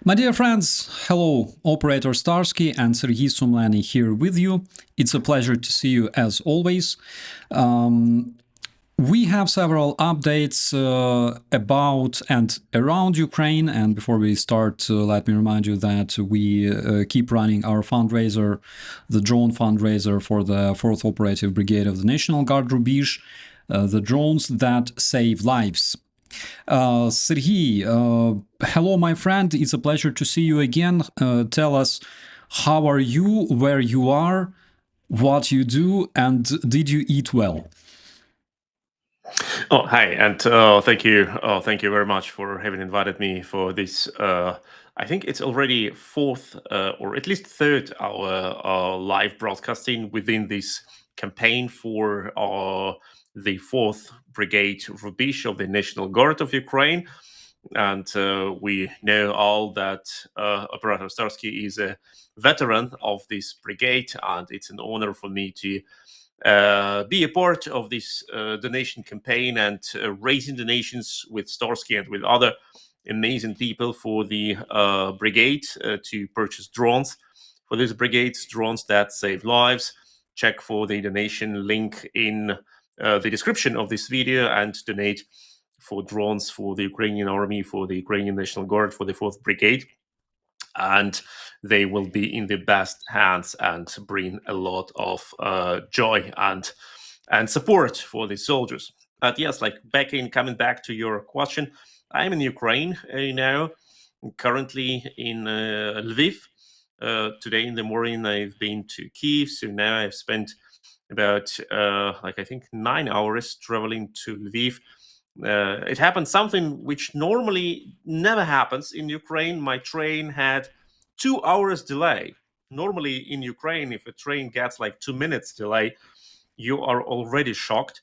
My dear friends, hello, Operator Starsky and Sergej Sumlenny here with you. It's a pleasure to see you as always. We have several updates about and around Ukraine, and before we start, let me remind you that we keep running our fundraiser, the drone fundraiser for the 4th Operative Brigade of the National Guard Rubizh, the drones that save lives. Sergey, hello, my friend. It's a pleasure to see you again. Tell us, how are you, where you are, what you do, and did you eat well? Oh, hi, and thank you. Thank you very much for having invited me for this. I think it's already fourth or at least third our live broadcasting within this campaign for the 4th Brigade Rubizh of the National Guard of Ukraine. And we know all that Operator Starsky is a veteran of this brigade, and it's an honor for me to be a part of this donation campaign and raising donations with Starsky and with other amazing people for the brigade to purchase drones for this brigade's drones that save lives. Check for the donation link in the description of this video and donate for drones for the Ukrainian army, for the Ukrainian National Guard, for the 4th Brigade. And they will be in the best hands and bring a lot of joy and support for the soldiers. But yes, like coming back to your question, I'm in Ukraine now, currently in Lviv. Today in the morning, I've been to Kiev, so now I've spent about I think 9 hours traveling to Lviv. It happened something which normally never happens in Ukraine. My train had 2 hours delay. Normally in Ukraine, if a train gets like 2 minutes delay, you are already shocked.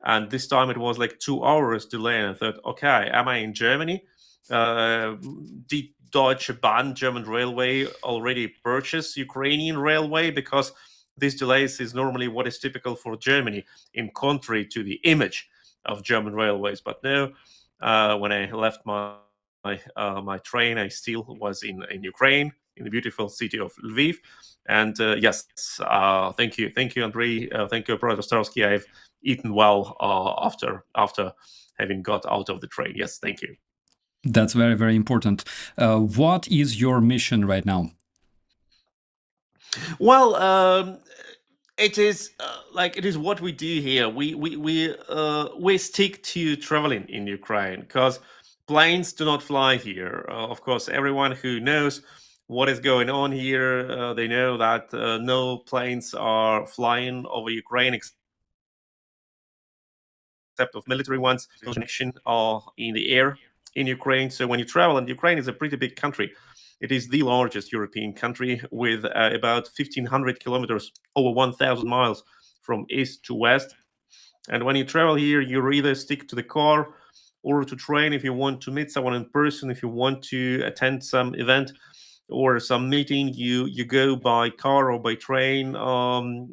And this time it was like 2 hours delay. And I thought, okay, am I in Germany? Did Deutsche Bahn, German railway, already purchase Ukrainian railway? Because these delays is normally what is typical for Germany, in contrary to the image of German railways. But no, when I left my train, I still was in Ukraine, in the beautiful city of Lviv. And yes, thank you, Andrei. Thank you, Brother Starsky. I've eaten well after having got out of the train. Yes, thank you. That's very, very important. What is your mission right now? Well, it is it is what we do here. We stick to traveling in Ukraine because planes do not fly here. Of course, everyone who knows what is going on here, they know that no planes are flying over Ukraine except of military ones. Connection are in the air in Ukraine. So when you travel, and Ukraine is a pretty big country. It is the largest European country with about 1,500 kilometers, over 1,000 miles from east to west. And when you travel here, you either stick to the car or to train if you want to meet someone in person, if you want to attend some event or some meeting, you go by car or by train.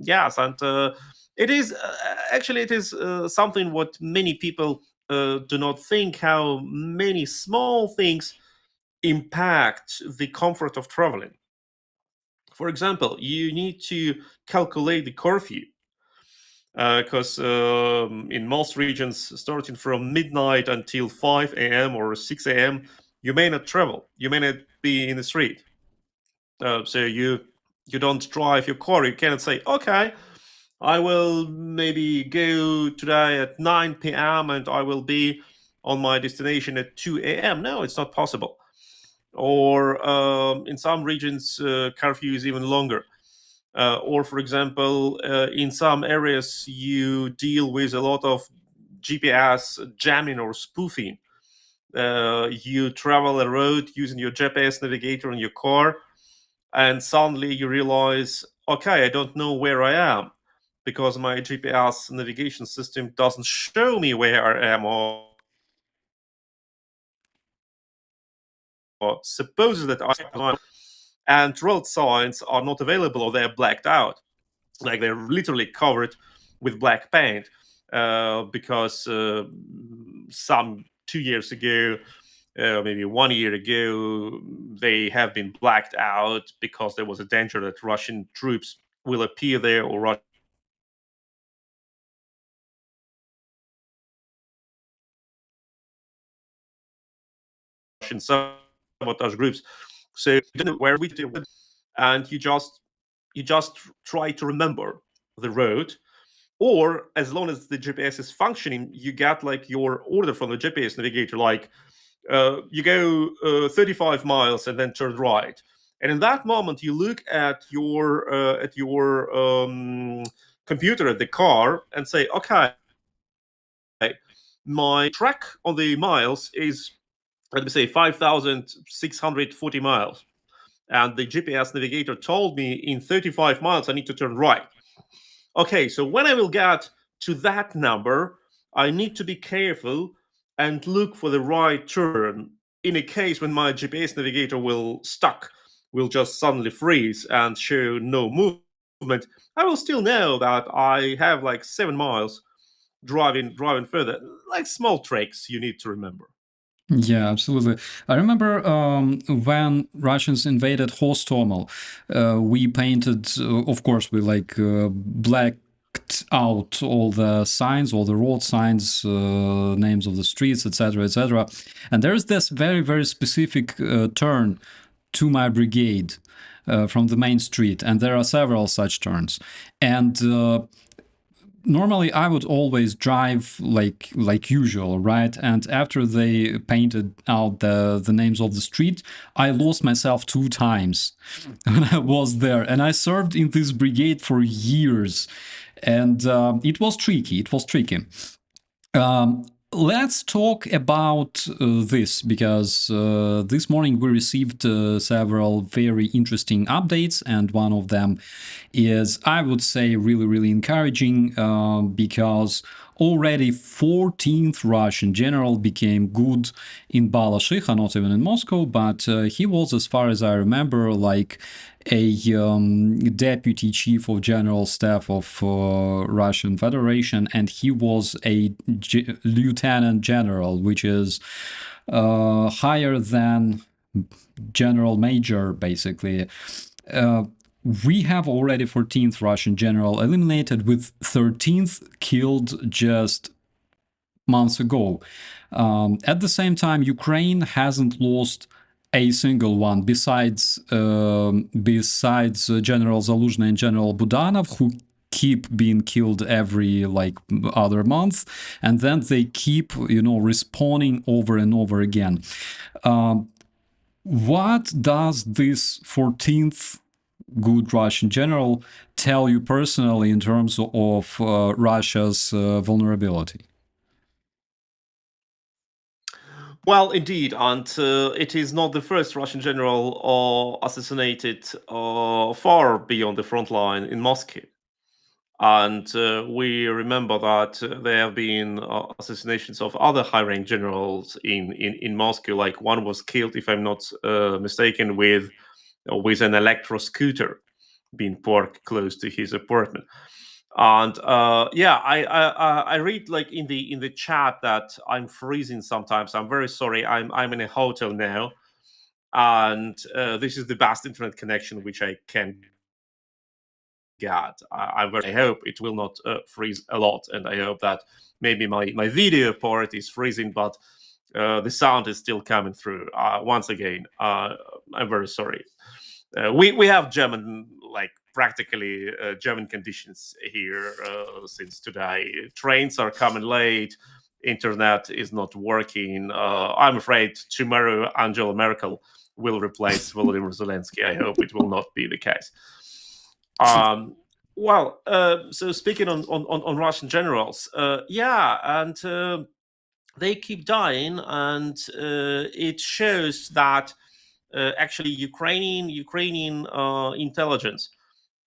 Yes, and it is actually it is something what many people do not think how many small things impact the comfort of traveling. For example, you need to calculate the curfew because in most regions, starting from midnight until 5 a.m. or 6 a.m., you may not travel. You may not be in the street. So you don't drive your car. You cannot say, okay, I will maybe go today at 9 p.m. and I will be on my destination at 2 a.m. No, it's not possible. Or in some regions, curfew is even longer. Or, for example, in some areas, you deal with a lot of GPS jamming or spoofing. You travel a road using your GPS navigator in your car, and suddenly you realize, okay, I don't know where I am because my GPS navigation system doesn't show me where I am, or supposes that I am, and road signs are not available or they're blacked out, like they're literally covered with black paint because some 2 years ago maybe 1 year ago, they have been blacked out because there was a danger that Russian troops will appear there, or Russian sabotage groups. So you don't know where we do, and you just try to remember the road. Or as long as the GPS is functioning, you get like your order from the GPS navigator, like you go 35 miles and then turn right. And in that moment, you look at your computer at the car and say, okay, my track on the miles is, let me say, 5,640 miles. And the GPS navigator told me in 35 miles I need to turn right. Okay, so when I will get to that number, I need to be careful and look for the right turn. In a case when my GPS navigator will just suddenly freeze and show no movement, I will still know that I have like 7 miles driving further. Like small tricks you need to remember. Yeah, absolutely. I remember when Russians invaded HOSTOMEL, we painted, of course, we like blacked out all the signs, all the road signs, names of the streets, etc., etc. And there's this very, very specific turn to my brigade from the main street, and there are several such turns. And normally I would always drive like usual, right? And after they painted out the names of the street, I lost myself 2 times when I was there, and I served in this brigade for years, and it was tricky. It was tricky. Let's talk about this, because this morning we received several very interesting updates, and one of them is, I would say, really, really encouraging, because already 14th Russian general became good in Balashikha, not even in Moscow, but he was, as far as I remember, like a deputy chief of general staff of Russian Federation, and he was a lieutenant general, which is higher than general major, basically. We have already 14th Russian general eliminated, with 13th killed just months ago. At the same time, Ukraine hasn't lost a single one, besides General Zaluzhny and General Budanov, who keep being killed every like other month, and then they keep respawning over and over again. What does this 14th good Russian general tell you personally in terms of Russia's vulnerability? Well, indeed, and it is not the first Russian general assassinated far beyond the front line in Moscow. And we remember that there have been assassinations of other high-rank generals in Moscow. Like one was killed, if I'm not mistaken, with an electro scooter being parked close to his apartment. And yeah, I read like in the chat that I'm freezing sometimes. I'm very sorry. I'm in a hotel now, and this is the best internet connection which I can get. I hope it will not freeze a lot, and I hope that maybe my video part is freezing, but the sound is still coming through. Once again, I'm very sorry. We have German, like practically German conditions here since today. Trains are coming late. Internet is not working. I'm afraid tomorrow Angela Merkel will replace Volodymyr Zelensky. I hope it will not be the case. Well, so speaking on Russian generals, yeah, and they keep dying, and it shows that actually Ukrainian intelligence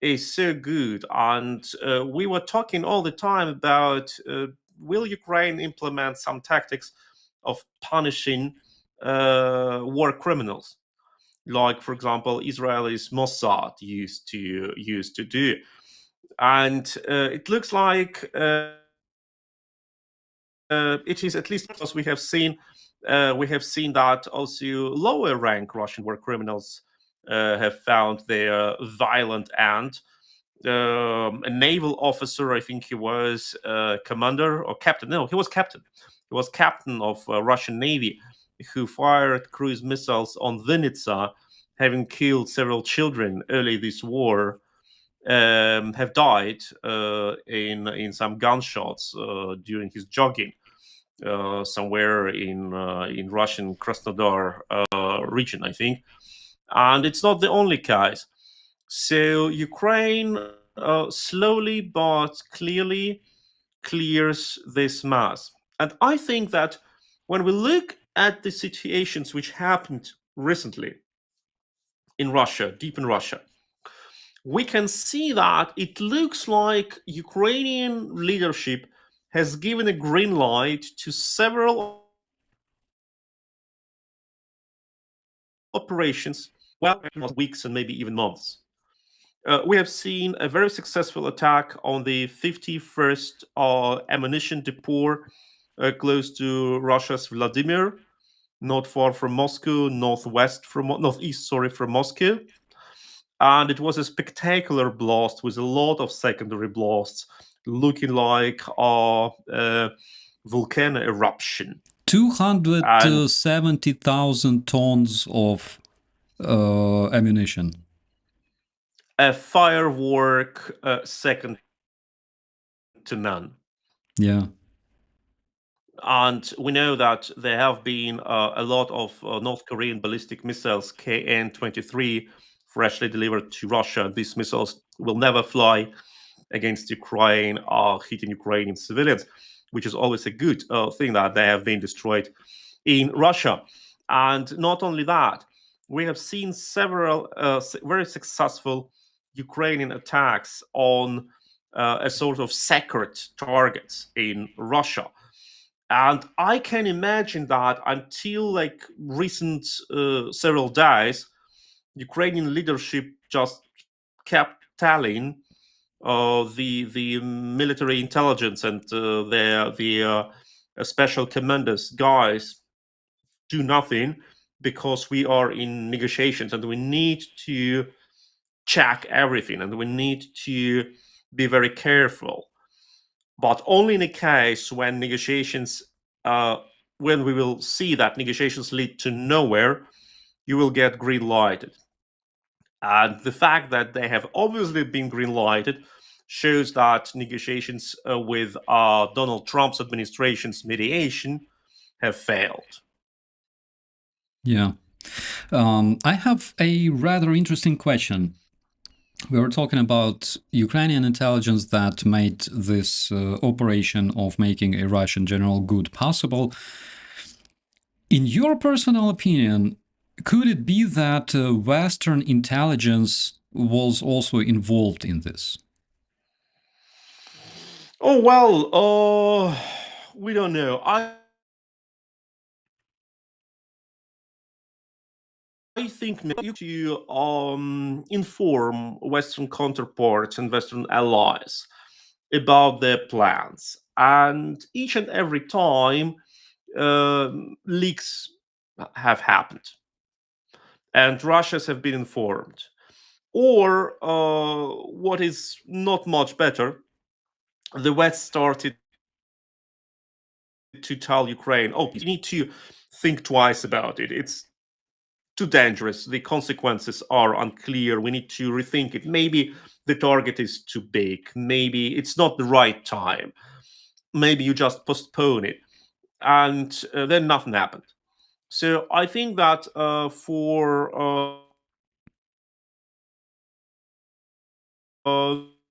is so good. And we were talking all the time about will Ukraine implement some tactics of punishing war criminals, like, for example, Israel's Mossad used to do. And it looks like it is, at least as we have seen, We have seen that also lower rank Russian war criminals have found their violent end. A naval officer, I think he was commander or captain. No, he was captain. He was captain of Russian Navy, who fired cruise missiles on Vinnytsia, having killed several children early this war. Have died in some gunshots during his jogging somewhere in Russian Krasnodar region, I think. And it's not the only case. So Ukraine slowly but clearly clears this mass. And I think that when we look at the situations which happened recently in Russia, deep in Russia, we can see that it looks like Ukrainian leadership has given a green light to several operations, well, weeks and maybe even months. We have seen a very successful attack on the 51st ammunition depot close to Russia's Vladimir, not far from Moscow, northeast, from Moscow. And it was a spectacular blast with a lot of secondary blasts, looking like a volcano eruption. 270,000 tons of ammunition. A firework second to none. Yeah. And we know that there have been a lot of North Korean ballistic missiles, KN-23, freshly delivered to Russia. These missiles will never fly against Ukraine or hitting Ukrainian civilians, which is always a good thing that they have been destroyed in Russia. And not only that, we have seen several very successful Ukrainian attacks on a sort of sacred targets in Russia. And I can imagine that until like recent several days, Ukrainian leadership just kept telling the military intelligence and the special commanders, guys, do nothing because we are in negotiations and we need to check everything and we need to be very careful. But only in a case when negotiations, when we will see that negotiations lead to nowhere, you will get green lighted. And the fact that they have obviously been green lighted shows that negotiations with Donald Trump's administration's mediation have failed. Yeah. I have a rather interesting question. We were talking about Ukrainian intelligence that made this operation of making a Russian general good possible. In your personal opinion, could it be that Western intelligence was also involved in this? Oh, well, we don't know. I think maybe to inform Western counterparts and Western allies about their plans. And each and every time, leaks have happened, and Russians have been informed. Or, what is not much better, the West started to tell Ukraine, oh, you need to think twice about it. It's too dangerous. The consequences are unclear. We need to rethink it. Maybe the target is too big. Maybe it's not the right time. Maybe you just postpone it. And then nothing happened. So I think that for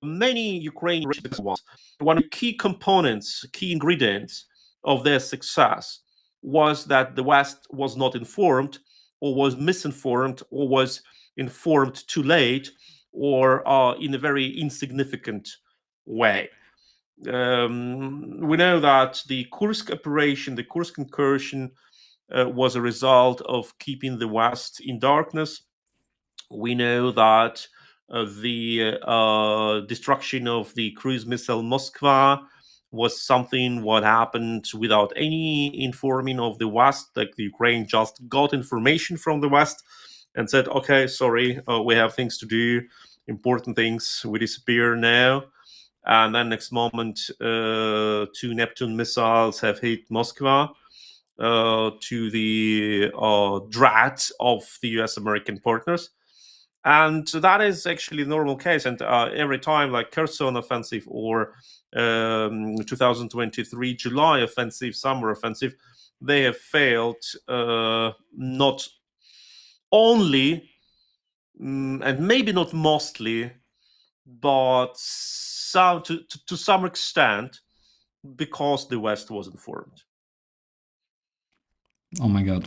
many Ukrainian ones, one of the key components, key ingredients of their success was that the West was not informed, or was misinformed, or was informed too late, or in a very insignificant way. We know that the Kursk operation, the Kursk incursion, was a result of keeping the West in darkness. We know that the destruction of the cruise missile Moskva was something what happened without any informing of the West. Like the Ukraine just got information from the West and said, okay, sorry, we have things to do, important things, we disappear now. And then next moment, 2 Neptune missiles have hit Moscow, to the dread of the US-American partners. And that is actually a normal case. And every time, like Kherson offensive or 2023 July offensive, summer offensive, they have failed, not only, and maybe not mostly, but to some extent, because the West was informed. Oh my God.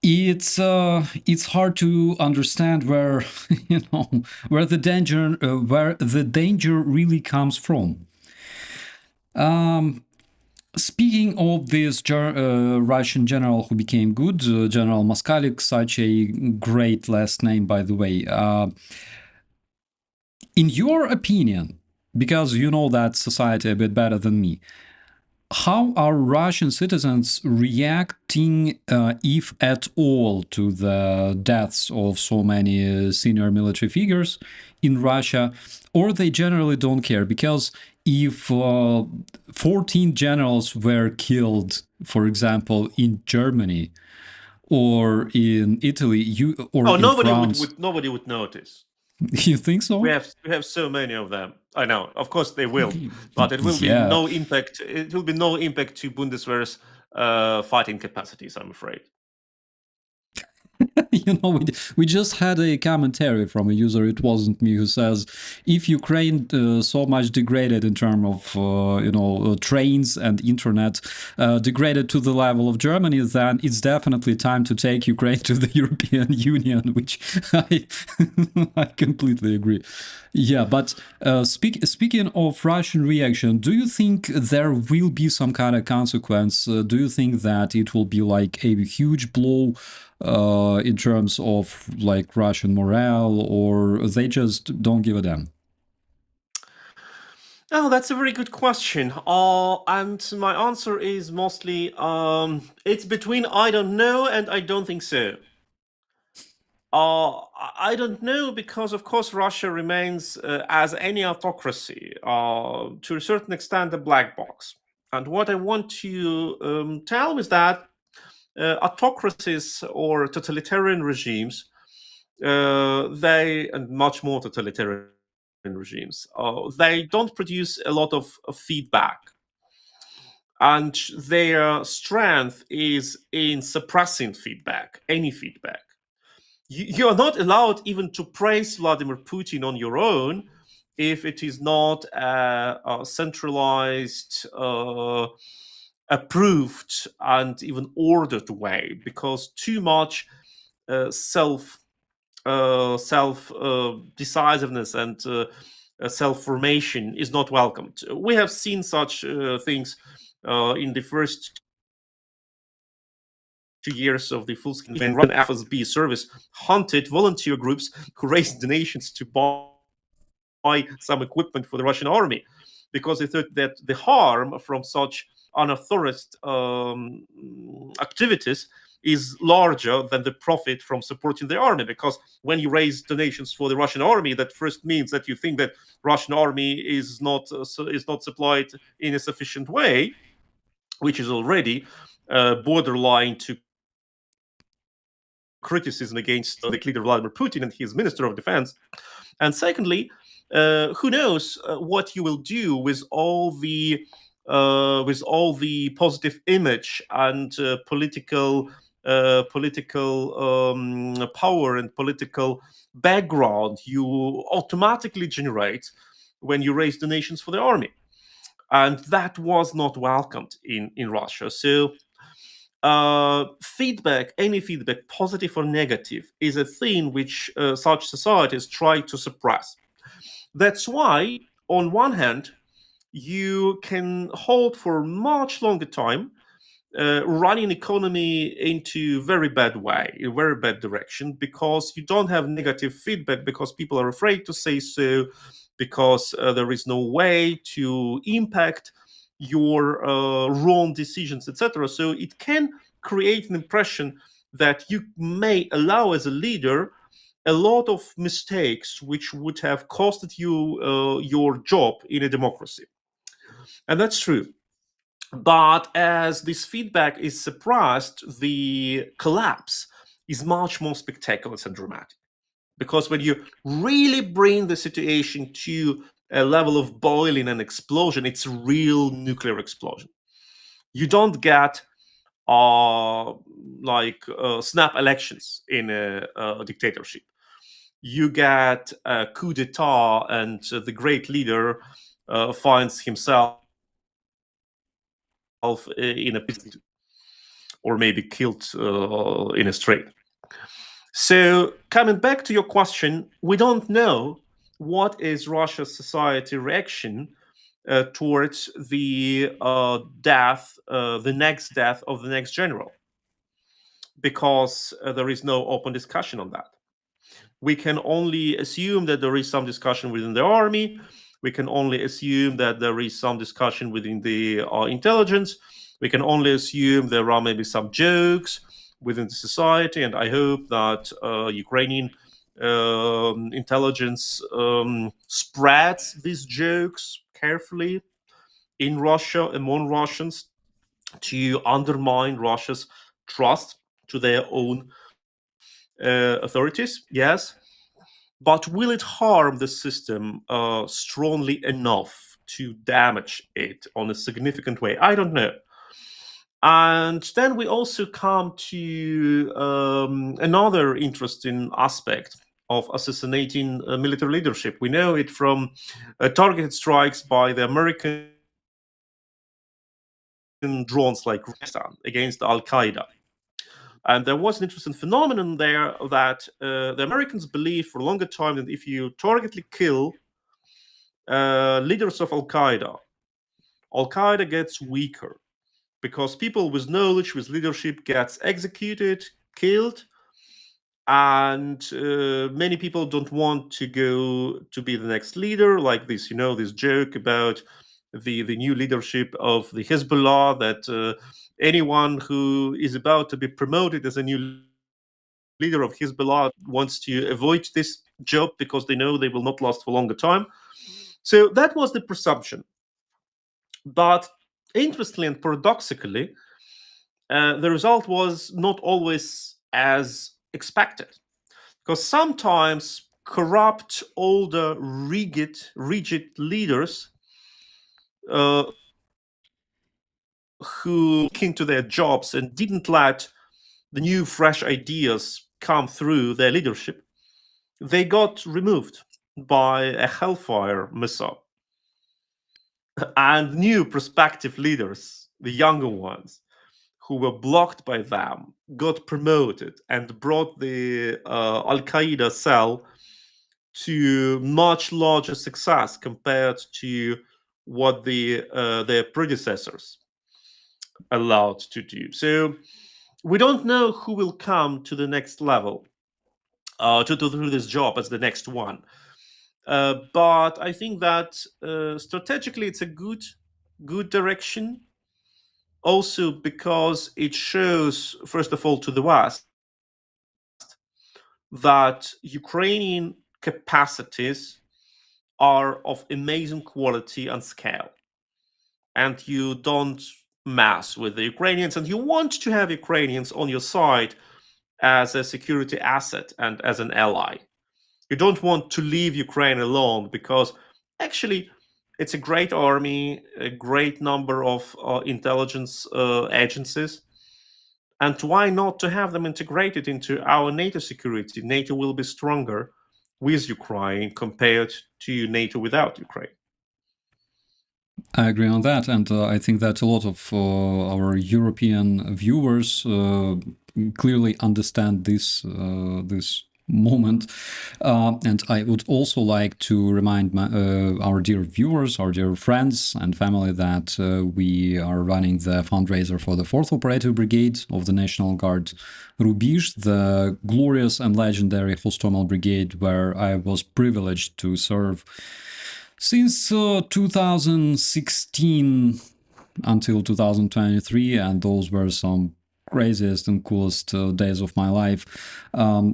It's hard to understand where where the danger really comes from. Speaking of this Russian general who became good, General Moskalik, such a great last name, by the way. In your opinion, because you know that society a bit better than me, how are Russian citizens reacting, if at all, to the deaths of so many senior military figures in Russia, or they generally don't care? Because if 14 generals were killed, for example, in Germany or in Italy, or in France, Nobody would notice. you think so? We have so many of them. I know, of course they will, but it will be Yeah. no impact. It will be no impact to Bundeswehr's fighting capacities, I'm afraid. We just had a commentary from a user, it wasn't me, who says, if Ukraine so much degraded in terms of trains and internet, degraded to the level of Germany, then it's definitely time to take Ukraine to the European Union, which I completely agree. Yeah, but speaking of Russian reaction, do you think there will be some kind of consequence? Do you think that it will be like a huge blow in terms of like Russian morale, or they just don't give a damn? Oh, that's a very good question. And my answer is mostly it's between I don't know and I don't think so. I don't know because, of course, Russia remains, as any autocracy, to a certain extent, a black box. And what I want to tell is that autocracies or totalitarian regimes, and much more totalitarian regimes, they don't produce a lot of feedback. And their strength is in suppressing feedback, any feedback. You are not allowed even to praise Vladimir Putin on your own if it is not a centralized, approved, and even ordered way, because too much self decisiveness and self formation is not welcomed. We have seen such things in the first 2 years of the full-scale when Russian FSB service hunted volunteer groups who raised donations to buy some equipment for the Russian army, because they thought that the harm from such unauthorized activities is larger than the profit from supporting the army. Because when you raise donations for the Russian army, that first means that you think that Russian army is not supplied in a sufficient way, which is already borderline to criticism against the leader Vladimir Putin and his Minister of Defense. And secondly, who knows what you will do with all the positive image and political power and political background you automatically generate when you raise donations for the army. And that was not welcomed in Russia. So feedback, any feedback, positive or negative, is a thing which such societies try to suppress. That's why, on one hand, you can hold for much longer time, running economy into very bad way, in very bad direction, because you don't have negative feedback, because people are afraid to say so, because there is no way to impact your wrong decisions, etc. So it can create an impression that you may allow as a leader a lot of mistakes which would have costed you your job in a democracy. And that's true. But as this feedback is suppressed, the collapse is much more spectacular and dramatic. Because when you really bring the situation to a level of boiling and explosion, it's a real nuclear explosion. You don't get snap elections in a dictatorship. You get a coup d'etat, and the great leader finds himself in a prison or maybe killed in a street. So coming back to your question, we don't know what is Russia's society reaction towards the next death of the next general, because there is no open discussion on that. We can only assume that there is some discussion within the army. We can only assume that there is some discussion within the intelligence. We can only assume there are maybe some jokes within the society, and I hope that Ukrainian intelligence spreads these jokes carefully in Russia, among Russians, to undermine Russia's trust to their own authorities. Yes, but will it harm the system strongly enough to damage it on a significant way? I don't know. And then we also come to another interesting aspect of assassinating military leadership. We know it from targeted strikes by the American drones like Rubizh against Al Qaeda. And there was an interesting phenomenon there that the Americans believed for a longer time that if you targetedly kill leaders of Al Qaeda gets weaker, because people with knowledge, with leadership, gets executed, killed, and many people don't want to go to be the next leader. Like this, this joke about the new leadership of the Hezbollah, that anyone who is about to be promoted as a new leader of Hezbollah wants to avoid this job because they know they will not last for a longer time. So that was the presumption. But interestingly and paradoxically, the result was not always as expected, because sometimes corrupt, older, rigid leaders who look into their jobs and didn't let the new, fresh ideas come through their leadership, they got removed by a Hellfire missile. And new prospective leaders, the younger ones, who were blocked by them, got promoted and brought the Al Qaeda cell to much larger success compared to what their predecessors allowed to do. So we don't know who will come to the next level to do this job as the next one. But I think that strategically it's a good direction. Also because it shows, first of all, to the West that Ukrainian capacities are of amazing quality and scale. And you don't mess with the Ukrainians, and you want to have Ukrainians on your side as a security asset and as an ally. You don't want to leave Ukraine alone, because actually it's a great army, a great number of intelligence agencies. And why not to have them integrated into our NATO security? NATO will be stronger with Ukraine compared to NATO without Ukraine. I agree on that, and I think that a lot of our European viewers clearly understand this moment. And I would also like to remind our dear viewers, our dear friends and family, that we are running the fundraiser for the 4th Operative Brigade of the National Guard, Rubizh, the glorious and legendary HOSTOMEL Brigade, where I was privileged to serve Since 2016 until 2023, and those were some craziest and coolest days of my life.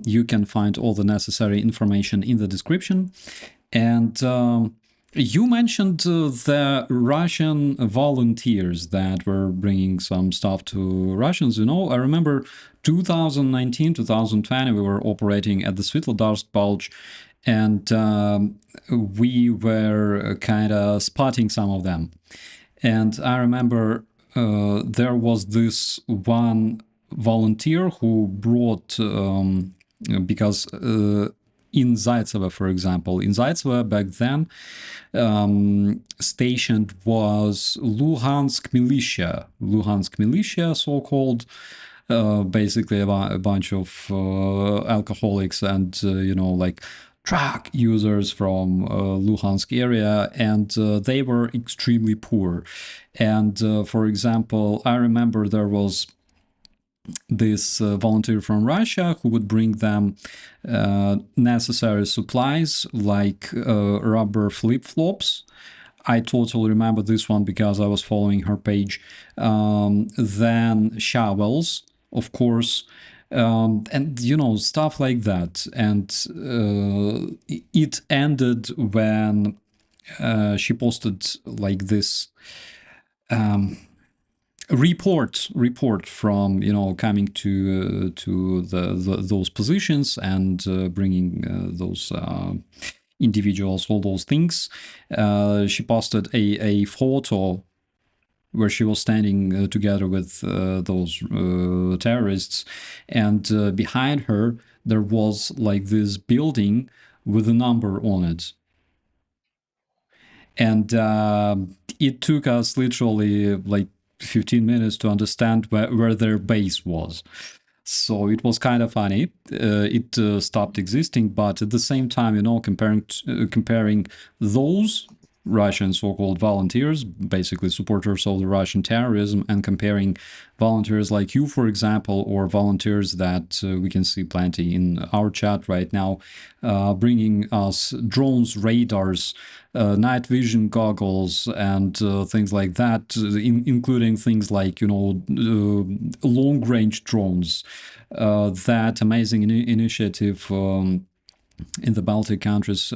You can find all the necessary information in the description. And you mentioned the Russian volunteers that were bringing some stuff to Russians. You know, I remember 2019, 2020, we were operating at the Svetlodarsk Bulge, and we were kind of spotting some of them. And I remember there was this one volunteer who brought, because in Zaitsevo, for example, in Zaitsevo back then, stationed was Luhansk militia, so-called, basically a bunch of alcoholics and, like truck users from Luhansk area, and they were extremely poor. And for example, I remember there was this volunteer from Russia who would bring them necessary supplies like rubber flip-flops. I totally remember this one because I was following her page. Then shovels, of course, and stuff like that. And it ended when she posted like this report from coming to those positions and bringing those individuals, all those things. She posted a photo where she was standing together with those terrorists, and behind her there was like this building with a number on it. And it took us literally like 15 minutes to understand where their base was. So it was kind of funny. It stopped existing, but at the same time, comparing those Russian so-called volunteers, basically supporters of the Russian terrorism, and comparing volunteers like you, for example, or volunteers that we can see plenty in our chat right now, bringing us drones, radars, night vision goggles, and things like that, including things like, long-range drones. That amazing initiative in the Baltic countries,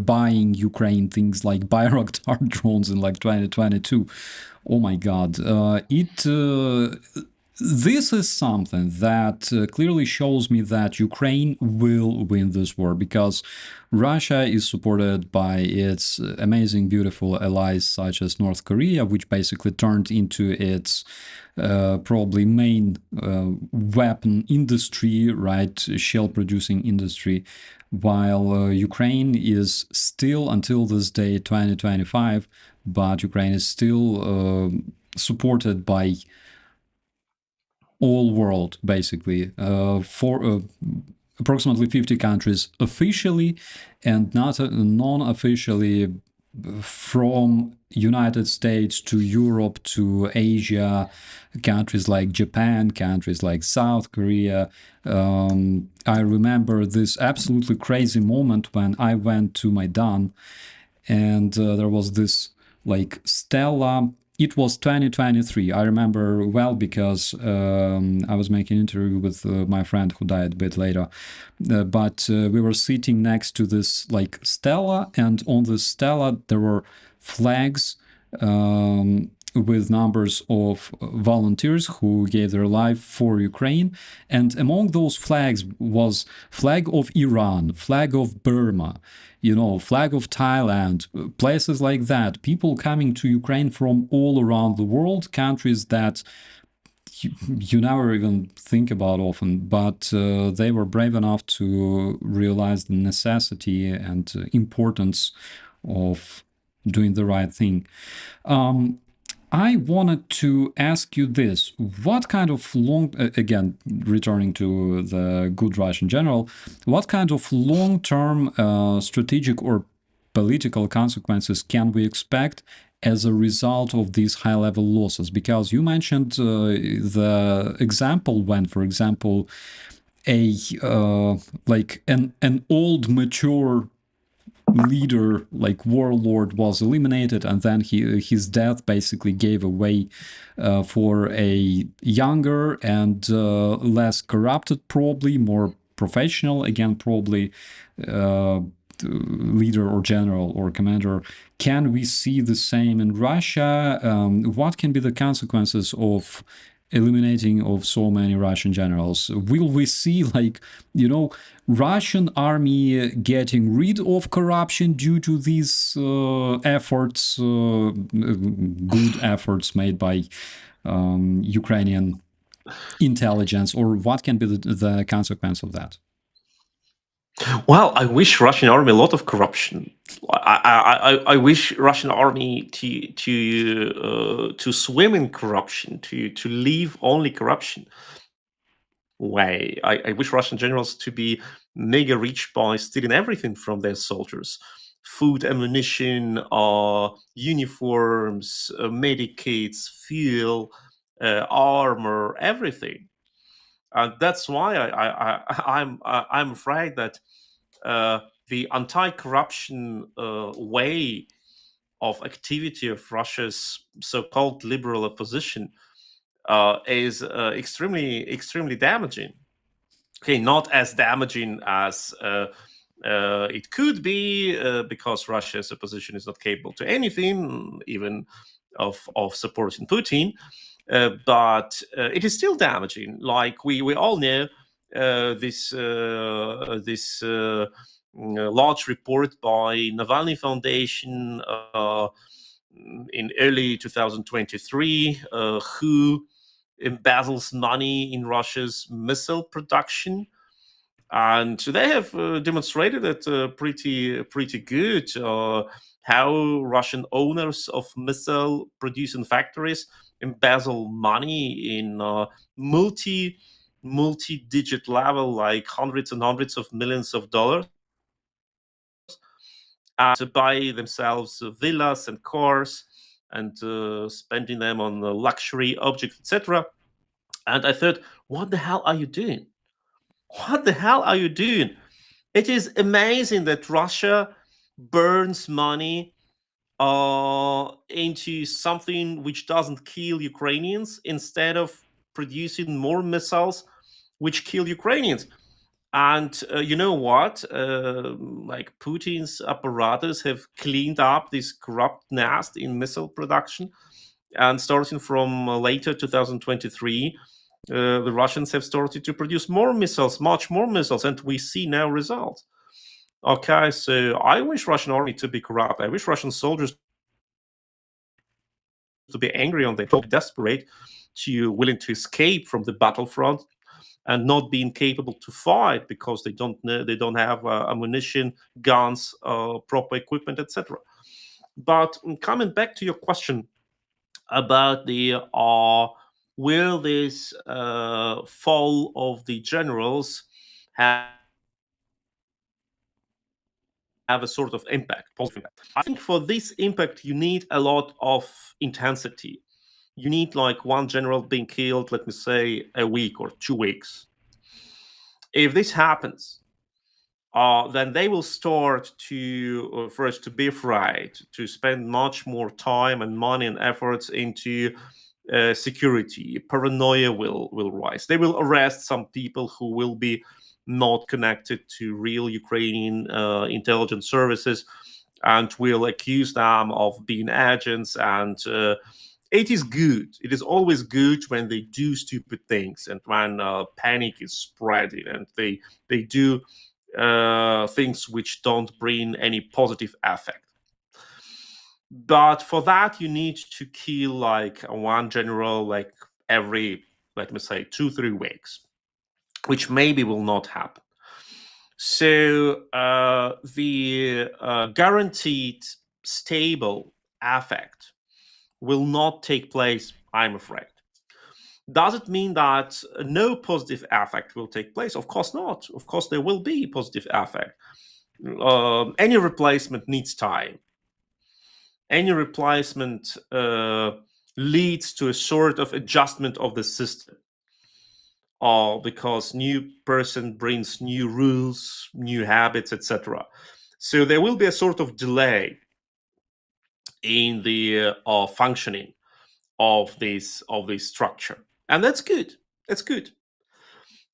buying Ukraine things like Bayraktar drones in like 2022. Oh my God! This is something that clearly shows me that Ukraine will win this war, because Russia is supported by its amazing, beautiful allies such as North Korea, which basically turned into its probably main weapon industry, right? Shell producing industry, while Ukraine is still, until this day, 2025, but Ukraine is still supported by all world, basically, for approximately 50 countries officially, and not non-officially, from United States to Europe to Asia, countries like Japan, countries like South Korea. I remember this absolutely crazy moment when I went to Maidan, and there was this like Stella. It was 2023. I remember well because I was making an interview with my friend who died a bit later. But we were sitting next to this like Stella, and on this Stella there were flags with numbers of volunteers who gave their life for Ukraine. And among those flags was flag of Iran, flag of Burma, flag of Thailand, places like that. People coming to Ukraine from all around the world, countries that you never even think about often, but they were brave enough to realize the necessity and importance of doing the right thing. I wanted to ask you this. What kind of again, returning to the good Russian general, what kind of long-term strategic or political consequences can we expect as a result of these high-level losses? Because you mentioned the example when, for example, like an old, mature leader, like warlord, was eliminated, and then his death basically gave a way for a younger and less corrupted, probably more professional, again, probably leader or general or commander. Can we see the same in Russia? What can be the consequences of eliminating of so many Russian generals? Will we see, like, Russian army getting rid of corruption due to these efforts, good efforts made by Ukrainian intelligence, or what can be the consequence of that? Well, I wish Russian army a lot of corruption. I wish Russian army to swim in corruption, to leave only corruption way. I wish Russian generals to be mega rich by stealing everything from their soldiers: food, ammunition, uniforms, medikits, fuel, armor, everything. And that's why I'm afraid that the anti-corruption way of activity of Russia's so-called liberal opposition is extremely damaging. Okay, not as damaging as it could be, because Russia's opposition is not capable to anything, even of supporting Putin. But it is still damaging. Like we all know, this large report by Navalny Foundation in early 2023, who embezzles money in Russia's missile production. And they have demonstrated it pretty good, how Russian owners of missile producing factories embezzle money in multi-digit level, like hundreds and hundreds of millions of dollars, and to buy themselves villas and cars, and spending them on luxury objects, etc. And I thought, what the hell are you doing? What the hell are you doing? It is amazing that Russia burns money into something which doesn't kill Ukrainians, instead of producing more missiles which kill Ukrainians. And you know what? Like Putin's apparatus have cleaned up this corrupt nest in missile production. And starting from later 2023, the Russians have started to produce more missiles, much more missiles, and we see now results. Okay, so I wish Russian army to be corrupt. I wish Russian soldiers to be angry on them, to be desperate, to willing to escape from the battlefront, and not being capable to fight because they don't know, they don't have ammunition, guns, proper equipment, etc. But coming back to your question about the will this fall of the generals have a sort of impact, positive impact. I think for this impact, you need a lot of intensity. You need like one general being killed, let me say, a week or 2 weeks. If this happens, then they will start to first to be afraid, to spend much more time and money and efforts into security. Paranoia will rise. They will arrest some people who will be not connected to real Ukrainian intelligence services, and will accuse them of being agents. And it is good. It is always good when they do stupid things, and when panic is spreading, and they do things which don't bring any positive effect. But for that, you need to kill like one general, like every, let me say, 2-3 weeks, which maybe will not happen. So the guaranteed stable effect will not take place, I'm afraid. Does it mean that no positive effect will take place? Of course not. Of course, there will be positive effect. Any replacement needs time. Any replacement leads to a sort of adjustment of the system, because new person brings new rules, new habits, etc. So there will be a sort of delay in the functioning of this structure, and that's good. That's good.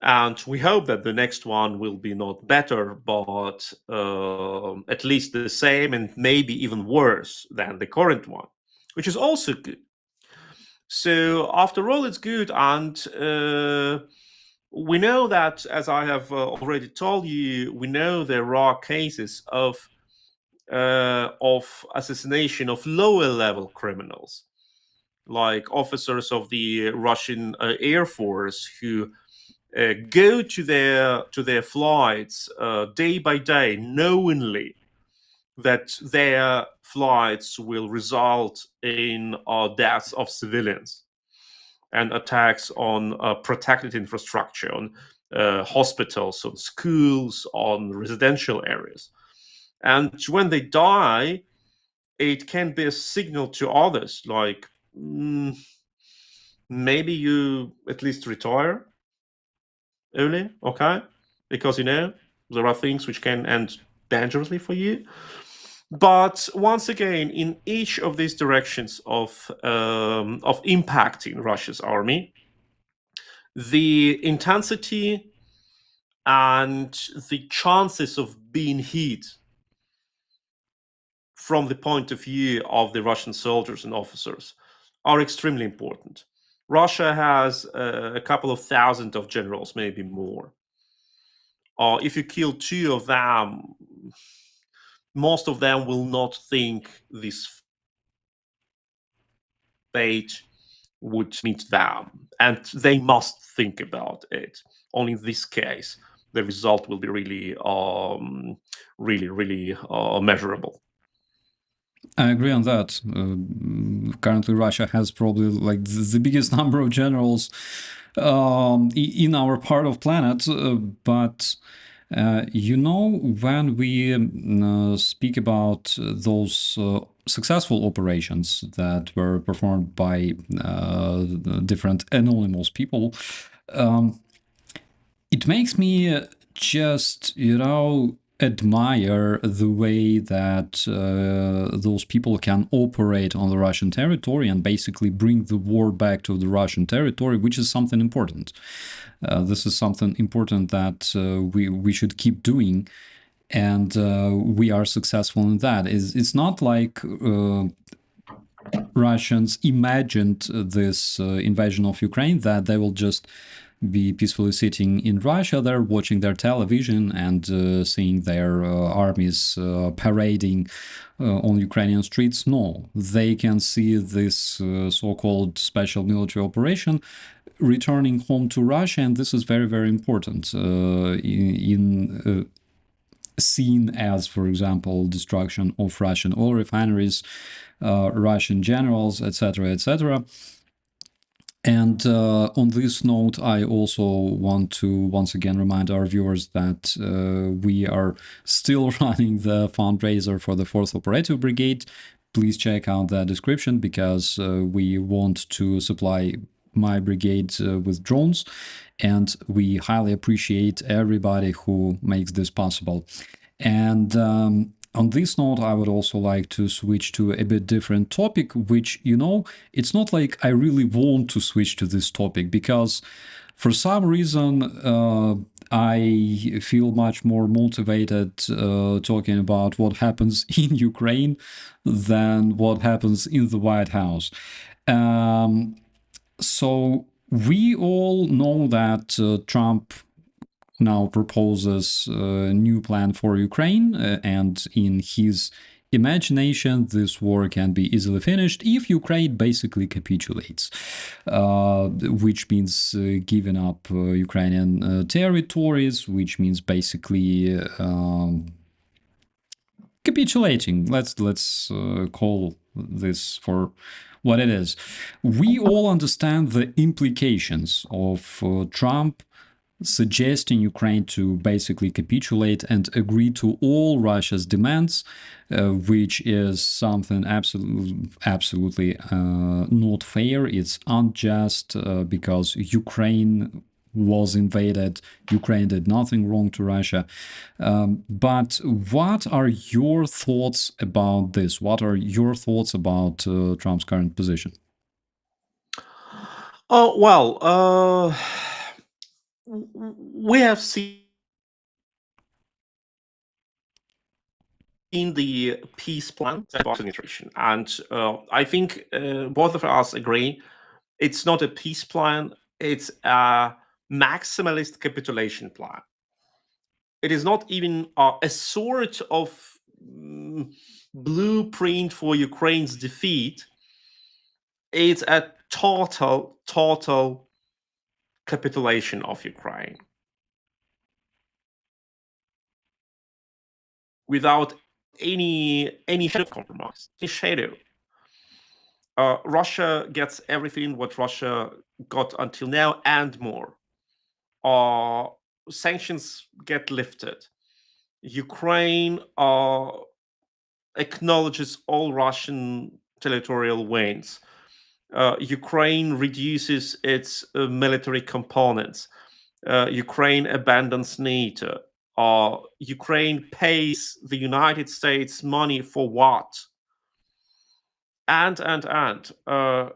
And we hope that the next one will be not better, but at least the same and maybe even worse than the current one, which is also good. So after all, it's good. And we know that, as I have already told you, we know there are cases of assassination of lower level criminals, like officers of the Russian Air Force who go to their flights day by day, knowingly that their flights will result in deaths of civilians and attacks on protected infrastructure, on hospitals, on schools, on residential areas. And when they die, it can be a signal to others, like, maybe you at least retire early, okay? Because, there are things which can end dangerously for you. But once again, in each of these directions of impacting Russia's army, the intensity and the chances of being hit from the point of view of the Russian soldiers and officers are extremely important. Russia has a couple of thousand of generals, maybe more. If you kill two of them, most of them will not think this fate would meet them, and they must think about it. Only in this case, the result will be really, really measurable. I agree on that. Currently, Russia has probably like the biggest number of generals in our part of planet, but when we speak about those successful operations that were performed by different anonymous people, it makes me just, admire the way that those people can operate on the Russian territory and basically bring the war back to the Russian territory, which is something important. This is something important that we should keep doing, and we are successful in that. It's not like Russians imagined this invasion of Ukraine, that they will just be peacefully sitting in Russia there, watching their television and seeing their armies parading on Ukrainian streets. No, they can see this so-called special military operation returning home to Russia, and this is very, very important in seen as, for example, destruction of Russian oil refineries, Russian generals, etc., etc. And on this note, I also want to once again remind our viewers that we are still running the fundraiser for the 4th Operative Brigade. Please check out the description, because we want to supply my brigade with drones, and we highly appreciate everybody who makes this possible. And on this note, I would also like to switch to a bit different topic, which, it's not like I really want to switch to this topic, because for some reason I feel much more motivated talking about what happens in Ukraine than what happens in the White House. So we all know that Trump now proposes a new plan for Ukraine, and in his imagination, this war can be easily finished if Ukraine basically capitulates, which means giving up Ukrainian territories, which means basically capitulating. Let's call this for what it is. We all understand the implications of Trump suggesting Ukraine to basically capitulate and agree to all Russia's demands, which is something absolutely not fair. It's unjust, because Ukraine was invaded. Ukraine did nothing wrong to Russia. But what are your thoughts about this? What are your thoughts about Trump's current position? Oh, well, we have seen the peace plan administration, and I think both of us agree it's not a peace plan, it's a maximalist capitulation plan. It is not even a sort of blueprint for Ukraine's defeat. It's a total capitulation of Ukraine without any shadow of compromise, any shadow. Russia gets everything what Russia got until now and more. Sanctions get lifted. Ukraine acknowledges all Russian territorial wins. Ukraine reduces its military components. Ukraine abandons NATO. Ukraine pays the United States money for what? And.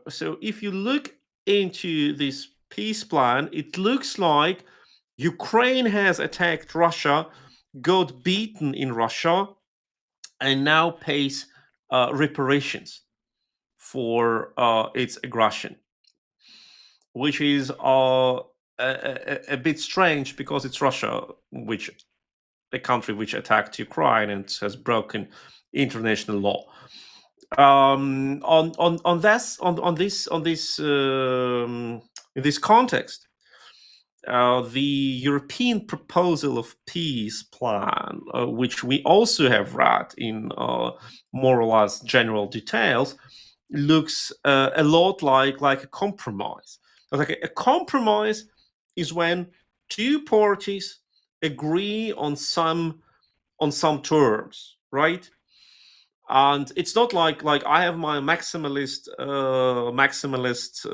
So if you look into this peace plan, it looks like Ukraine has attacked Russia, got beaten in Russia, and now pays reparations for its aggression, which is a bit strange because it's Russia, which a country which attacked Ukraine and has broken international law. In this context, the European proposal of peace plan, which we also have read in more or less general details, looks a lot like a compromise. Like a compromise is when two parties agree on some terms, right? And it's not like I have my maximalist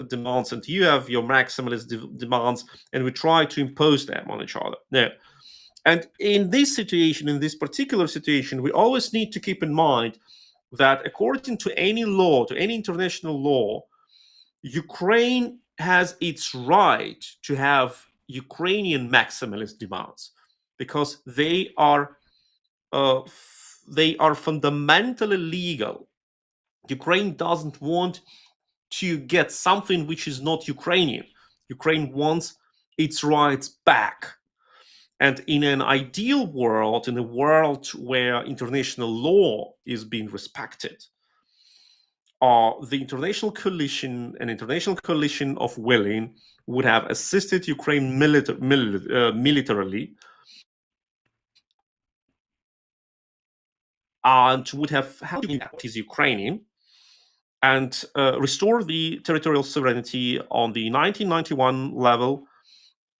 demands and you have your maximalist demands, and we try to impose them on each other. No. And in this situation, in this particular situation, we always need to keep in mind that according to any law, to any international law, Ukraine has its right to have Ukrainian maximalist demands because they are fundamentally legal. Ukraine doesn't want to get something which is not Ukrainian. Ukraine wants its rights back. And in an ideal world, in a world where international law is being respected, the international coalition, an international coalition of willing, would have assisted Ukraine militarily and would have helped what is Ukrainian and restore the territorial sovereignty on the 1991 level.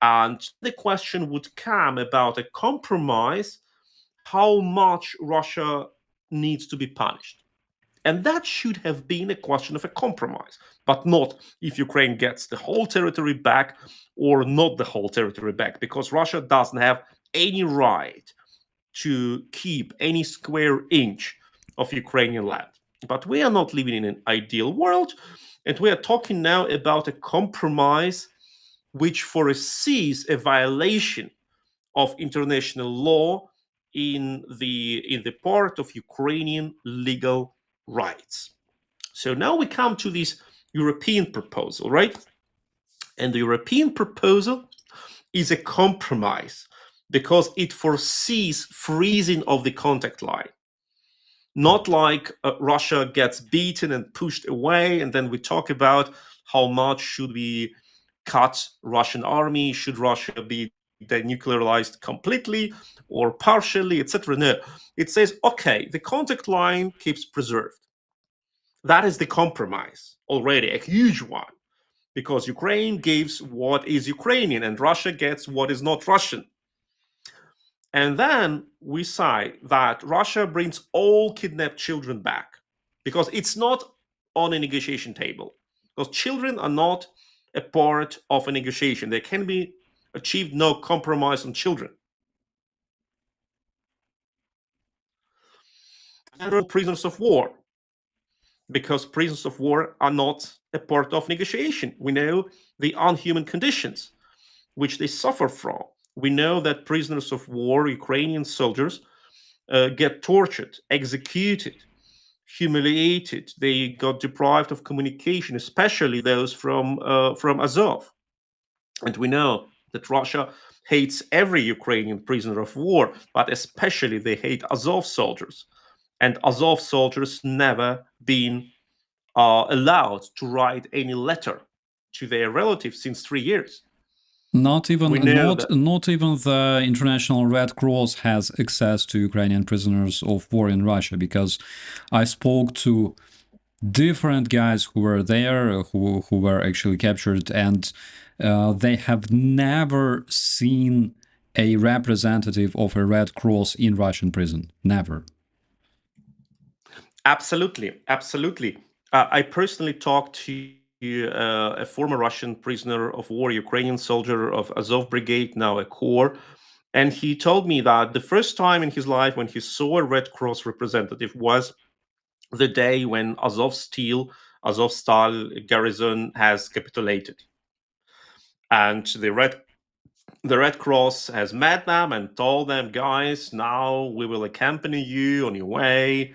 And the question would come about a compromise, how much Russia needs to be punished. And that should have been a question of a compromise, but not if Ukraine gets the whole territory back or not the whole territory back, because Russia doesn't have any right to keep any square inch of Ukrainian land. But we are not living in an ideal world, and we are talking now about a compromise which foresees a violation of international law in the part of Ukrainian legal rights. So now we come to this European proposal, right? And the European proposal is a compromise because it foresees freezing of the contact line. Not like Russia gets beaten and pushed away, and then we talk about how much should we cut Russian army, should Russia be denuclearized completely or partially, etc. No, it says, okay, the contact line keeps preserved. That is the compromise already, a huge one, because Ukraine gives what is Ukrainian and Russia gets what is not Russian. And then we say that Russia brings all kidnapped children back because it's not on a negotiation table. Because children are not a part of a negotiation. They can be achieved no compromise on children. And prisoners of war, because prisoners of war are not a part of negotiation. We know the unhuman conditions which they suffer from. We know that prisoners of war, Ukrainian soldiers, get tortured, executed, humiliated. They got deprived of communication, especially those from Azov. And we know that Russia hates every Ukrainian prisoner of war, but especially they hate Azov soldiers. And Azov soldiers never been allowed to write any letter to their relatives since 3 years. Not even We know that not even the International Red Cross has access to Ukrainian prisoners of war in Russia, because I spoke to different guys who were there, who were actually captured, and they have never seen a representative of a Red Cross in Russian prison. Never. absolutely, absolutely. I personally talked to a former Russian prisoner of war, Ukrainian soldier of Azov Brigade, now a corps, and he told me that the first time in his life when he saw a Red Cross representative was the day when Azovstal garrison has capitulated, and the Red Cross has met them and told them, guys, now we will accompany you on your way,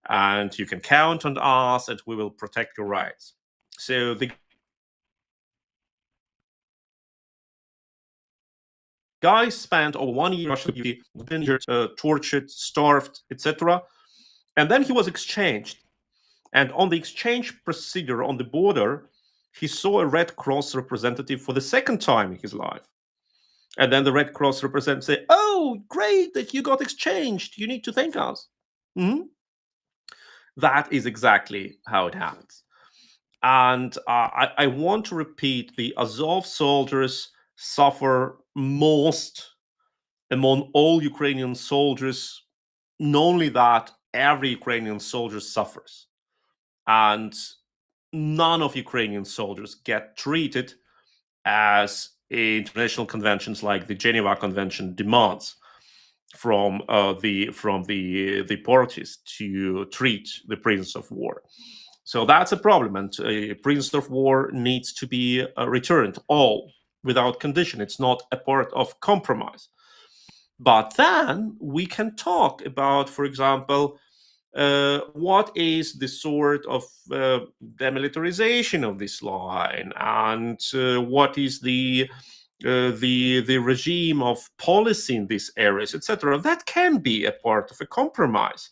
and you can count on us, and we will protect your rights. So the guy spent over 1 year in Russian duty, been injured, tortured, starved, etc. And then he was exchanged. And on the exchange procedure on the border, he saw a Red Cross representative for the second time in his life. And then the Red Cross representative said, "Oh, great that you got exchanged. You need to thank us." Mhm. That is exactly how it happens. And I want to repeat, the Azov soldiers suffer most among all Ukrainian soldiers. Not only that, every Ukrainian soldier suffers. And none of Ukrainian soldiers get treated as international conventions like the Geneva Convention demands from the parties to treat the prisoners of war. So that's a problem, and prisoners of war needs to be returned all without condition. It's not a part of compromise. But then we can talk about, for example, what is the sort of demilitarization of this line, and what is the regime of policy in these areas, etc. That can be a part of a compromise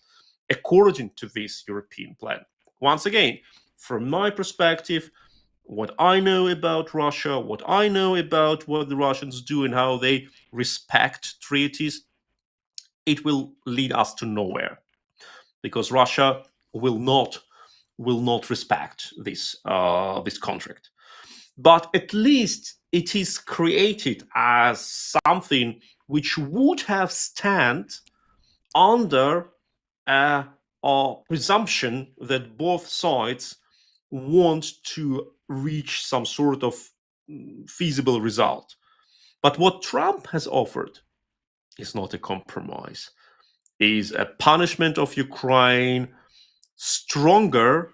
according to this European plan. Once again, from my perspective, what I know about Russia, what I know about what the Russians do and how they respect treaties, it will lead us to nowhere, because Russia will not respect this contract. But at least it is created as something which would have stand under a presumption that both sides want to reach some sort of feasible result. But what Trump has offered is not a compromise, is a punishment of Ukraine stronger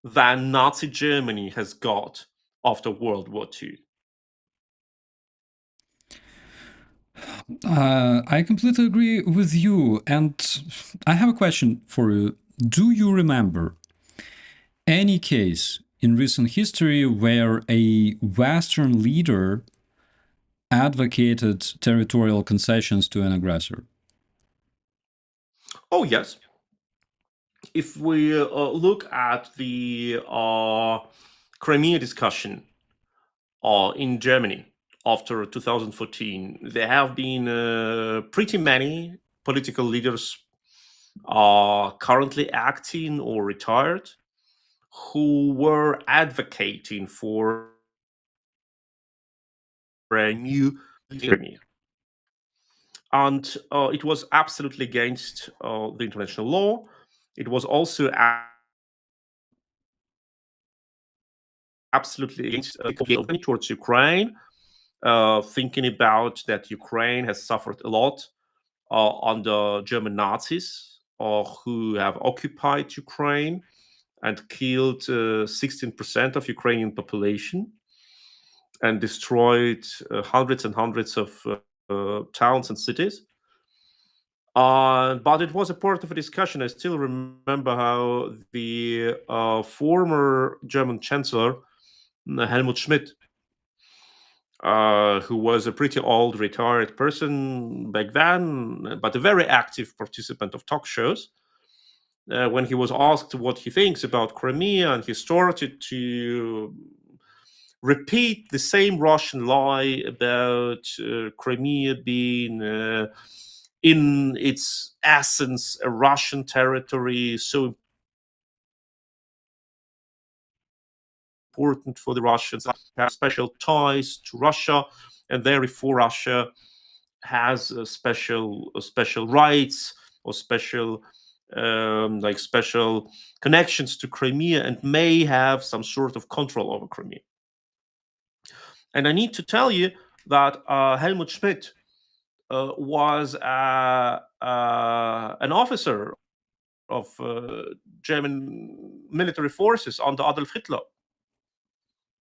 than Nazi Germany has got after World War II. I completely agree with you, and I have a question for you. Do you remember any case in recent history where a Western leader advocated territorial concessions to an aggressor? Oh, yes. If we look at the Crimea discussion in Germany after 2014, there have been pretty many political leaders currently acting or retired who were advocating for a new Crimea. And it was absolutely against the international law. It was also absolutely against towards Ukraine. thinking about that Ukraine has suffered a lot under German Nazis, who have occupied Ukraine and killed 16% of Ukrainian population and destroyed hundreds and hundreds of towns and cities. But it was a part of a discussion. I still remember how the former German Chancellor, Helmut Schmidt, who was a pretty old retired person back then, but a very active participant of talk shows, when he was asked what he thinks about Crimea, and he started to repeat the same Russian lie about Crimea being in its essence a Russian territory, so important for the Russians, have special ties to Russia, and therefore Russia has special rights or special special connections to Crimea and may have some sort of control over Crimea. And I need to tell you that Helmut Schmidt was an officer of German military forces under Adolf Hitler.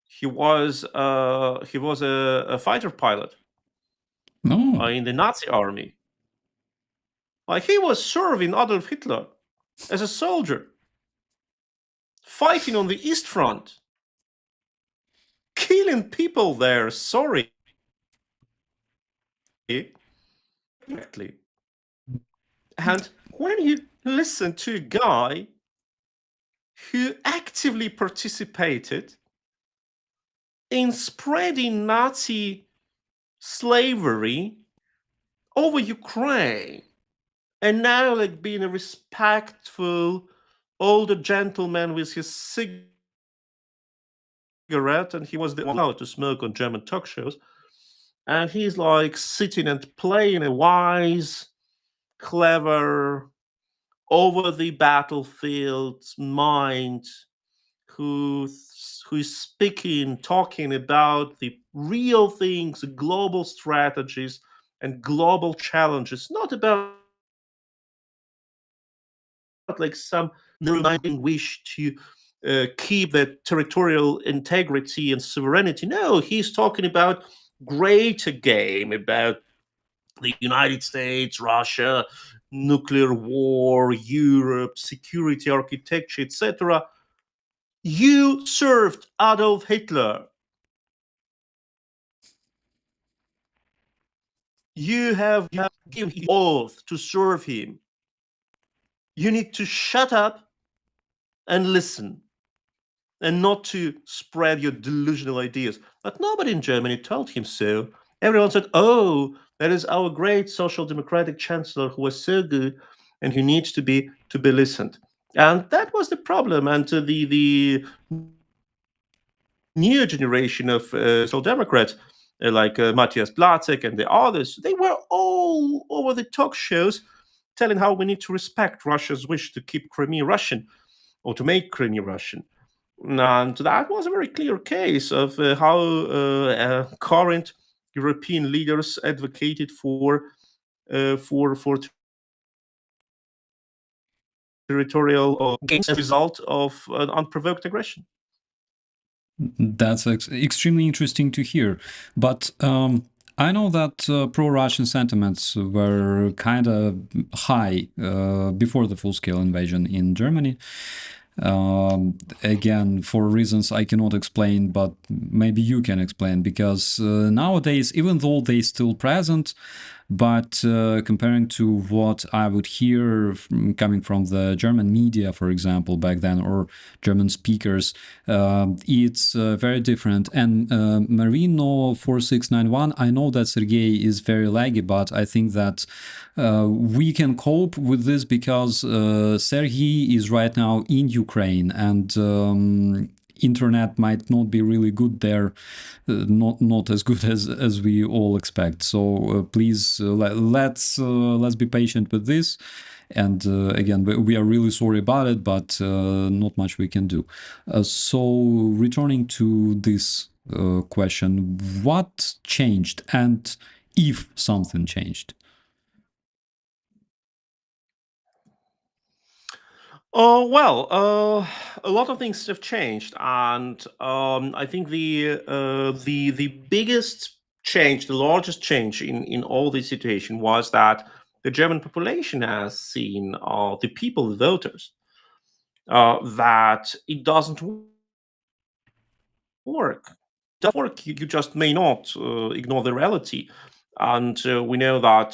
He was a fighter pilot in the Nazi army. Like, he was serving Adolf Hitler as a soldier, fighting on the East Front, killing people there. Sorry. Exactly. And when you listen to a guy who actively participated in spreading Nazi slavery over Ukraine, and now like being a respectful older gentleman with his cigarette, and he was the one allowed to smoke on German talk shows, and he's like sitting and playing a wise, clever, over the battlefield mind, who's speaking, talking about the real things, global strategies and global challenges, not about like some reminding wish to keep the territorial integrity and sovereignty. No, he's talking about greater game, about the United States, Russia, nuclear war, Europe, security architecture, etc. You served Adolf Hitler. You have given the oath to serve him. You need to shut up and listen, and not to spread your delusional ideas. But nobody in Germany told him so. Everyone said, oh, that is our great social democratic chancellor who was so good and who needs to be listened. And that was the problem. And the new generation of social democrats, like Matthias Blatzek and the others, they were all over the talk shows telling how we need to respect Russia's wish to keep Crimea Russian, or to make Crimea Russian. And that was a very clear case of how current European leaders advocated for territorial gains as a result of an unprovoked aggression. That's extremely interesting to hear. But I know that pro-Russian sentiments were kind of high before the full-scale invasion in Germany. Again, for reasons I cannot explain, but maybe you can explain, because nowadays, even though they're still present, but comparing to what I would hear coming from the German media, for example, back then, or German speakers, it's very different. And Marino 4691, I know that Sergej is very laggy, but I think that we can cope with this because Sergej is right now in Ukraine, and internet might not be really good there, not as good as we all expect. So please let's be patient with this. And again, we are really sorry about it, but not much we can do. So returning to this question. What changed, and if something changed? Oh well, a lot of things have changed, and I think the biggest change, the largest change in all this situation was that the German population has seen, the people, the voters, that it doesn't work. Doesn't work. You just may not ignore the reality, and we know that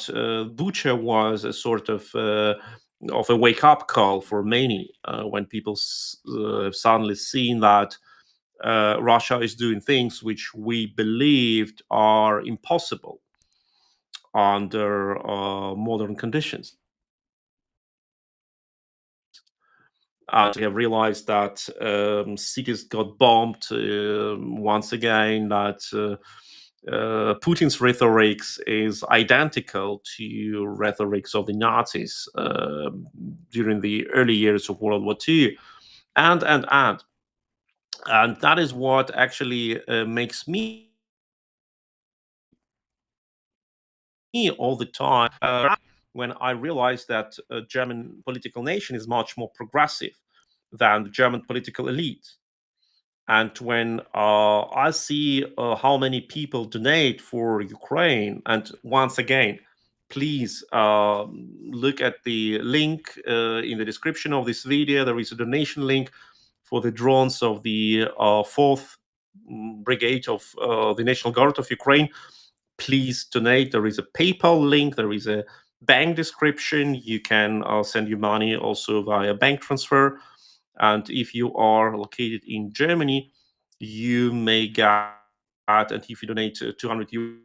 Bucha was a sort of a wake up call for many when people have suddenly seen that Russia is doing things which we believed are impossible under modern conditions. And we have realized that cities got bombed once again, that Putin's rhetoric is identical to rhetorics of the Nazis during the early years of World War II, and that is what actually makes me all the time when I realize that a German political nation is much more progressive than the German political elite. And when I see how many people donate for Ukraine, and once again, please look at the link in the description of this video. There is a donation link for the drones of the 4th Brigade of the National Guard of Ukraine. Please donate. There is a PayPal link. There is a bank description. You can send your money also via bank transfer. And if you are located in Germany, you may get, and if you donate 200 euro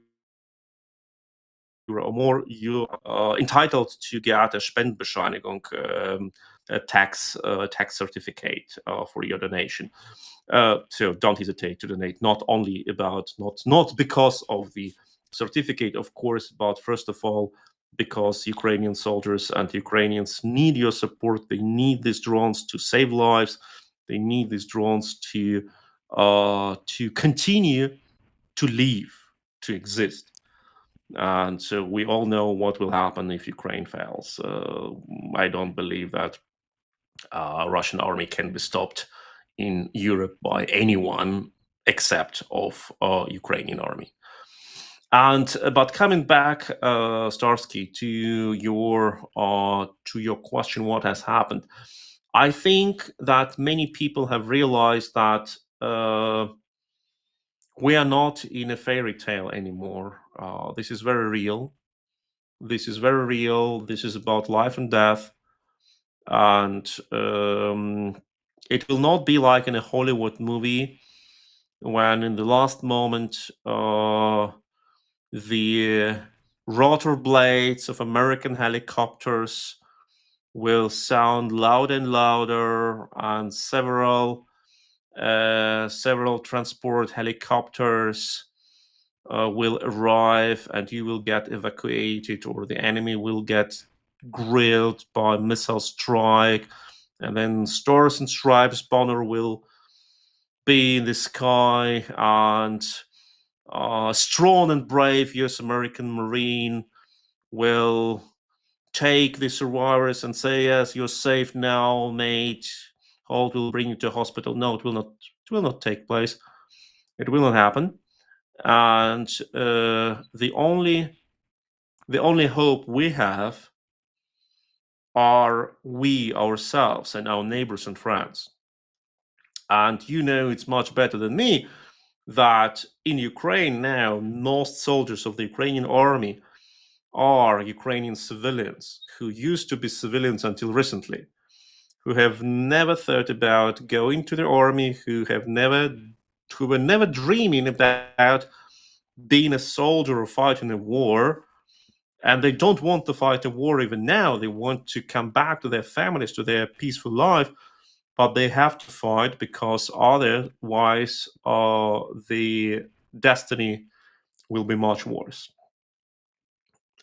or more, you are entitled to get a Spendenbescheinigung, a tax certificate for your donation. So don't hesitate to donate. Not because of the certificate, of course, but first of all, because Ukrainian soldiers and Ukrainians need your support. They need these drones to save lives. They need these drones to continue to live, to exist. And so we all know what will happen if Ukraine fails. I don't believe that Russian army can be stopped in Europe by anyone except of Ukrainian army. And but coming back, Starsky, to your question, what has happened? I think that many people have realized that we are not in a fairy tale anymore. This is very real. This is very real. This is about life and death, and it will not be like in a Hollywood movie when, in the last moment, the rotor blades of American helicopters will sound louder and louder, and several transport helicopters will arrive, and you will get evacuated, or the enemy will get grilled by missile strike, and then Stars and Stripes banner will be in the sky, and strong and brave US American Marine will take the survivors and say, "Yes, you're safe now, mate. Hold will bring you to hospital." No, it will not. It will not take place. It will not happen. And the only hope we have are we ourselves and our neighbors and friends. And you know, it's much better than me that in Ukraine now, most soldiers of the Ukrainian army are Ukrainian civilians who used to be civilians until recently, who have never thought about going to the army, who were never dreaming about being a soldier or fighting a war. And they don't want to fight a war even now. They want to come back to their families, to their peaceful life, but they have to fight because otherwise the destiny will be much worse.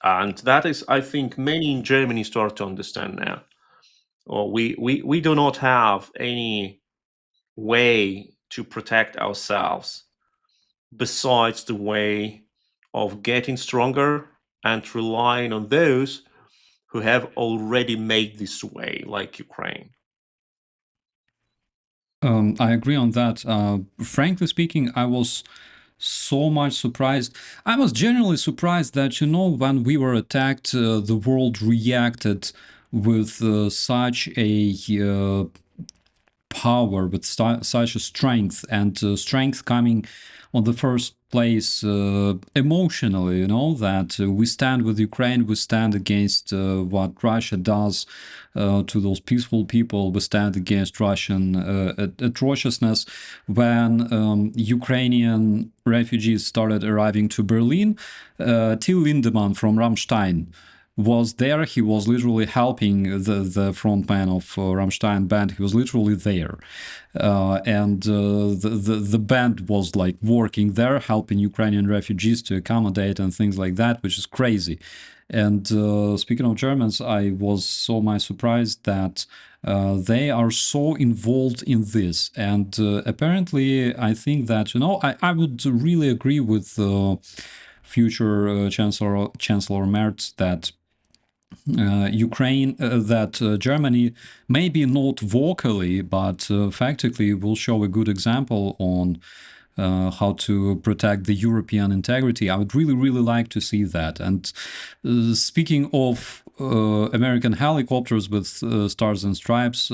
And that is, I think, many in Germany start to understand now. Or we do not have any way to protect ourselves besides the way of getting stronger and relying on those who have already made this way, like Ukraine? I agree on that. Frankly speaking, I was so much surprised. I was genuinely surprised that, when we were attacked, the world reacted with such a power, with such a strength, and strength coming on the first place emotionally, that we stand with Ukraine, we stand against what Russia does to those peaceful people, we stand against Russian atrociousness. When Ukrainian refugees started arriving to Berlin, Till Lindemann from Rammstein was there. He was literally helping the frontman of Rammstein band. He was literally there, and the band was like working there, helping Ukrainian refugees to accommodate and things like that, which is crazy. And speaking of Germans, I was so much surprised that they are so involved in this. And apparently, I think that I would really agree with future Chancellor Merz that Germany, maybe not vocally, but factically, will show a good example on how to protect the European integrity. I would really, really like to see that. And speaking of American helicopters with stars and stripes,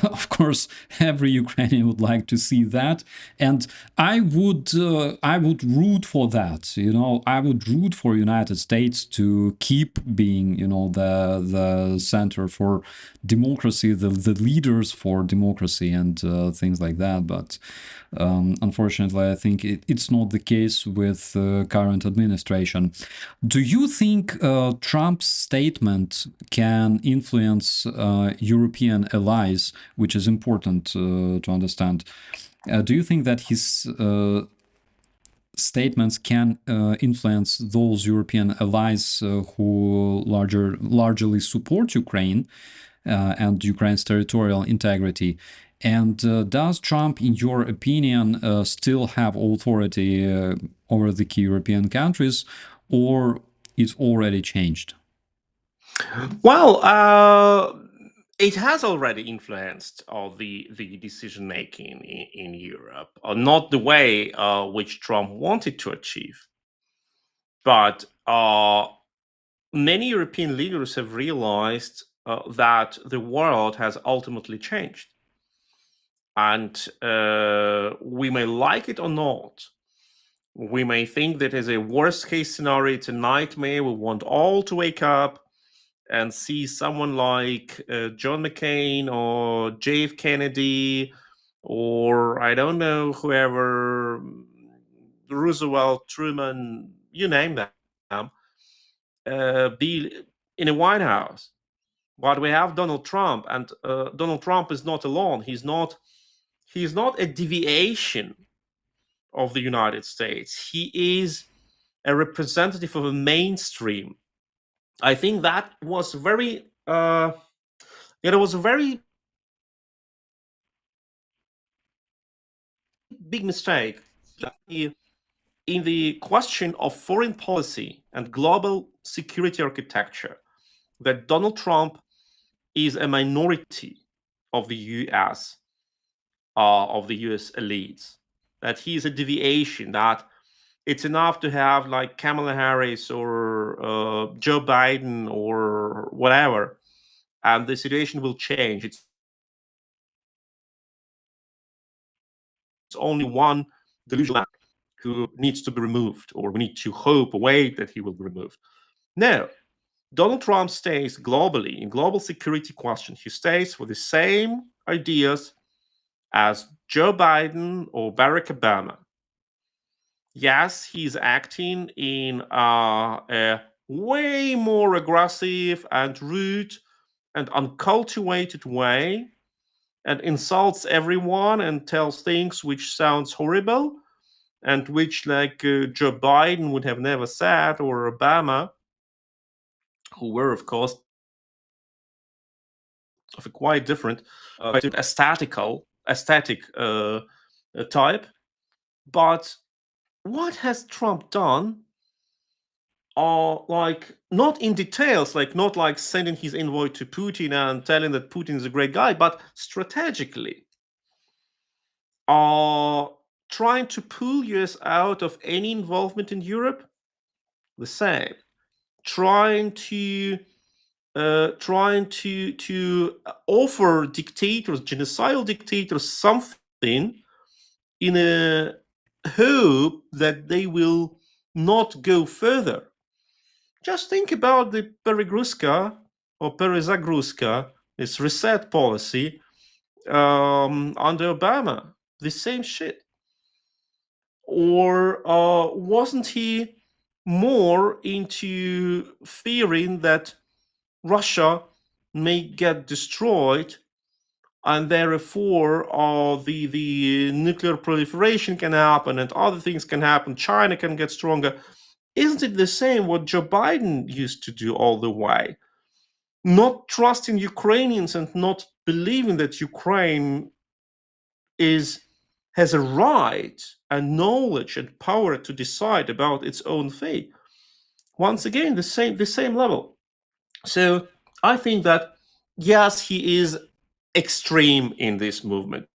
of course, every Ukrainian would like to see that, and I would root for that. I would root for United States to keep being, the center for democracy, the leaders for democracy, and things like that. But unfortunately, I think it's not the case with current administration. Do you think Trump's statement can influence European allies, which is important to understand? Do you think that his statements can influence those European allies who largely support Ukraine and Ukraine's territorial integrity? And does Trump, in your opinion, still have authority over the key European countries, or it's already changed? Well, it has already influenced the decision making in Europe, not the way which Trump wanted to achieve, but many European leaders have realized that the world has ultimately changed, and we may like it or not. We may think that as a worst case scenario, it's a nightmare. We want all to wake up and see someone like John McCain or JF Kennedy, or I don't know, whoever, Roosevelt, Truman, you name them, be in a White House. But we have Donald Trump, and Donald Trump is not alone. He's not a deviation of the United States. He is a representative of a mainstream. I think that was very it was a very big mistake in the question of foreign policy and global security architecture, that Donald Trump is a minority of the US, of the US elites, that he is a deviation, that it's enough to have like Kamala Harris or Joe Biden or whatever, and the situation will change. It's only one delusional who needs to be removed, or we need to hope away that he will be removed. No, Donald Trump stays globally in global security questions. He stays for the same ideas as Joe Biden or Barack Obama. Yes, he's acting in a way more aggressive and rude and uncultivated way, and insults everyone and tells things which sounds horrible and which like Joe Biden would have never said, or Obama, who were of course of a quite different aesthetic type. But what has Trump done? Like, not in details, like not like sending his envoy to Putin and telling that Putin is a great guy, but strategically, trying to pull US out of any involvement in Europe, the same. Trying to offer dictators, genocidal dictators, something in a hope that they will not go further. Just think about the Perigruska or Perezagruska, this reset policy under Obama. The same shit. Or wasn't he more into fearing that Russia may get destroyed and therefore the nuclear proliferation can happen and other things can happen, China can get stronger? Isn't it the same what Joe Biden used to do all the way? Not trusting Ukrainians and not believing that Ukraine has a right and knowledge and power to decide about its own fate. Once again, the same level. So I think that yes, he is extreme in this movement.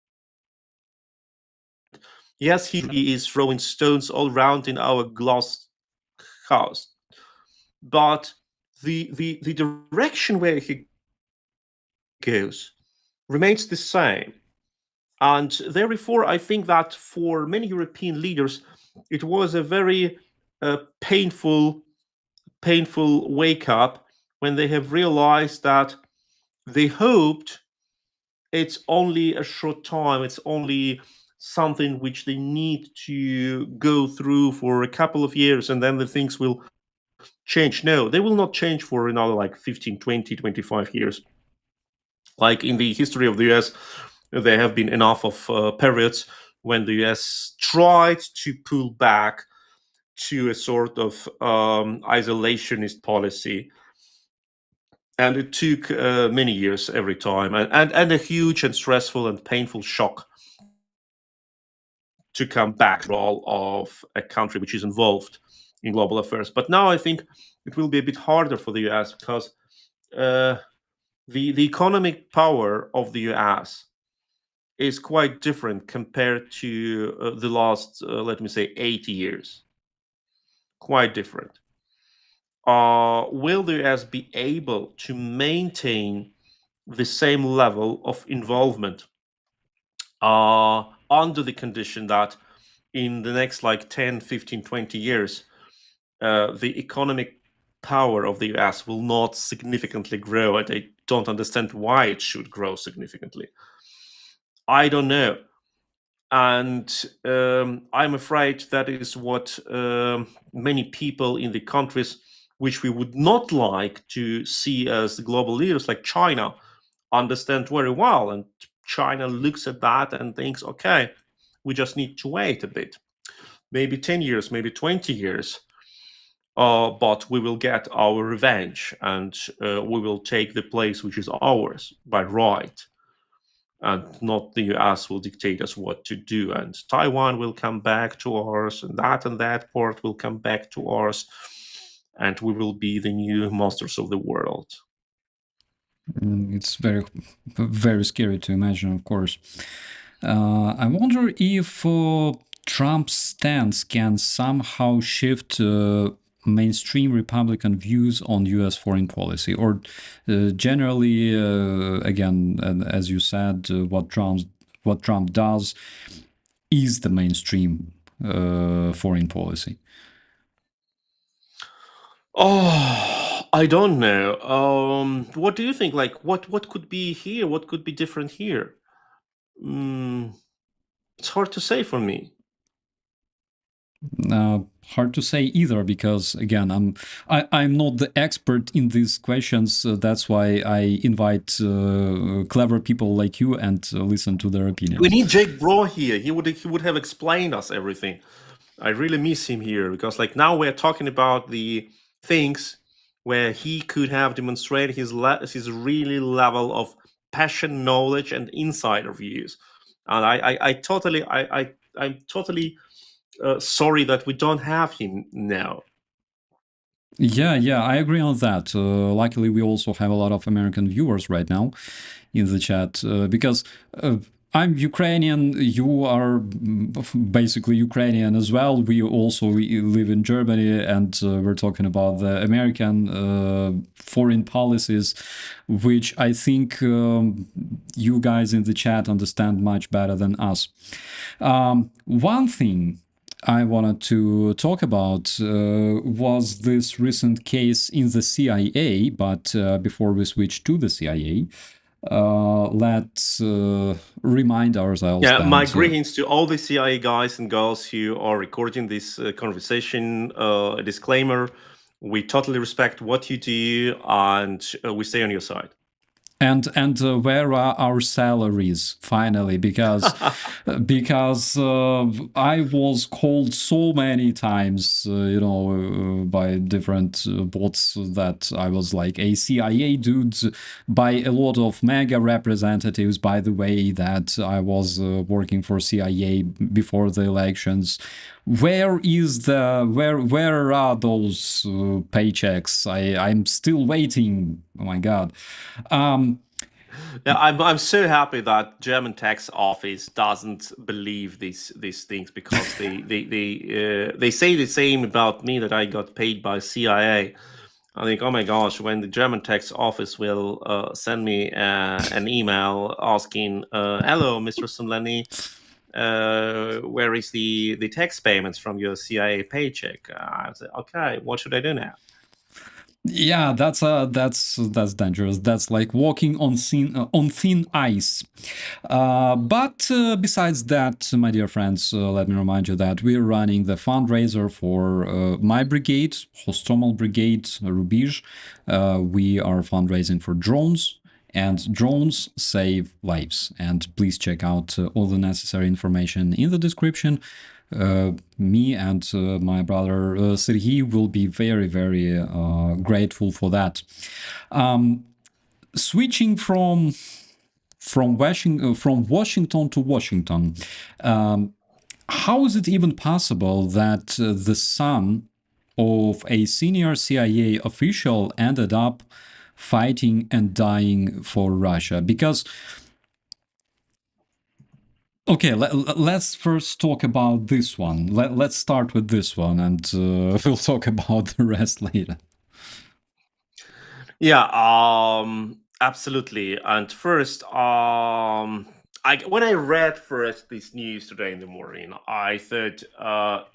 Yes, he is throwing stones all around in our glass house. But the direction where he goes remains the same. And therefore, I think that for many European leaders, it was a very painful wake up when they have realized that they hoped it's only a short time, it's only something which they need to go through for a couple of years and then the things will change. No, they will not change for another like 15, 20, 25 years. Like in the history of the US, there have been enough of periods when the US tried to pull back to a sort of isolationist policy. And it took many years every time, and a huge and stressful and painful shock to come back to the role of a country which is involved in global affairs. But now I think it will be a bit harder for the US because the economic power of the US is quite different compared to the last, let me say, 80 years. Quite different. Will the US be able to maintain the same level of involvement under the condition that in the next like 10, 15, 20 years, the economic power of the US will not significantly grow, and I don't understand why it should grow significantly. I don't know. And I'm afraid that is what many people in the countries which we would not like to see as the global leaders, like China, understand very well. And China looks at that and thinks, okay, we just need to wait a bit, maybe 10 years, maybe 20 years. But we will get our revenge and we will take the place which is ours by right. And not the US will dictate us what to do. And Taiwan will come back to ours, and that part will come back to ours, and we will be the new masters of the world. It's very scary to imagine, of course. I wonder if Trump's stance can somehow shift mainstream Republican views on U.S. foreign policy, or generally, again, as you said, what Trump does is the mainstream foreign policy. Oh, I don't know. What do you think? Like, what could be here? What could be different here? It's hard to say for me. Hard to say either, because again, I'm not the expert in these questions. That's why I invite clever people like you and listen to their opinions. We need Jake Bro here. He would have explained us everything. I really miss him here because, like, now we're talking about the things where he could have demonstrated his really level of passion, knowledge, and insider views. And I'm totally sorry that we don't have him now. Yeah, I agree on that. Luckily, we also have a lot of American viewers right now in the chat because I'm Ukrainian. You are basically Ukrainian as well. We also live in Germany, and we're talking about the American foreign policies, which I think you guys in the chat understand much better than us. One thing I wanted to talk about was this recent case in the CIA, but before we switch to the CIA, let's remind ourselves Yeah, that my greetings to all the CIA guys and girls who are recording this conversation. A disclaimer: we totally respect what you do, and we stay on your side. and where are our salaries finally? Because I was called so many times, by different bots that I was like a CIA dude, by a lot of mega representatives. By the way, that I was working for CIA before the elections. Where are those paychecks? I'm still waiting. Oh my god. Yeah, I'm so happy that German tax office doesn't believe these things, because they say the same about me, that I got paid by CIA. I think, oh my gosh, when the German tax office will send me an email asking, "Hello, Mr. Sumlenny, where is the tax payments from your CIA paycheck?" I say, okay, what should I do now? Yeah, that's dangerous. That's like walking on thin ice. But besides that, my dear friends, let me remind you that we're running the fundraiser for my brigade, HOSTOMEL Brigade, Rubizh. We are fundraising for drones, and drones save lives. And please check out all the necessary information in the description. Me and my brother Sergej will be very, very grateful for that. Switching from Washington to Washington, how is it even possible that the son of a senior CIA official ended up fighting and dying for Russia? Because okay, let's first talk about this one. Let's start with this one, and we'll talk about the rest later. Yeah, absolutely. And first, when I read first this news today in the morning, I thought,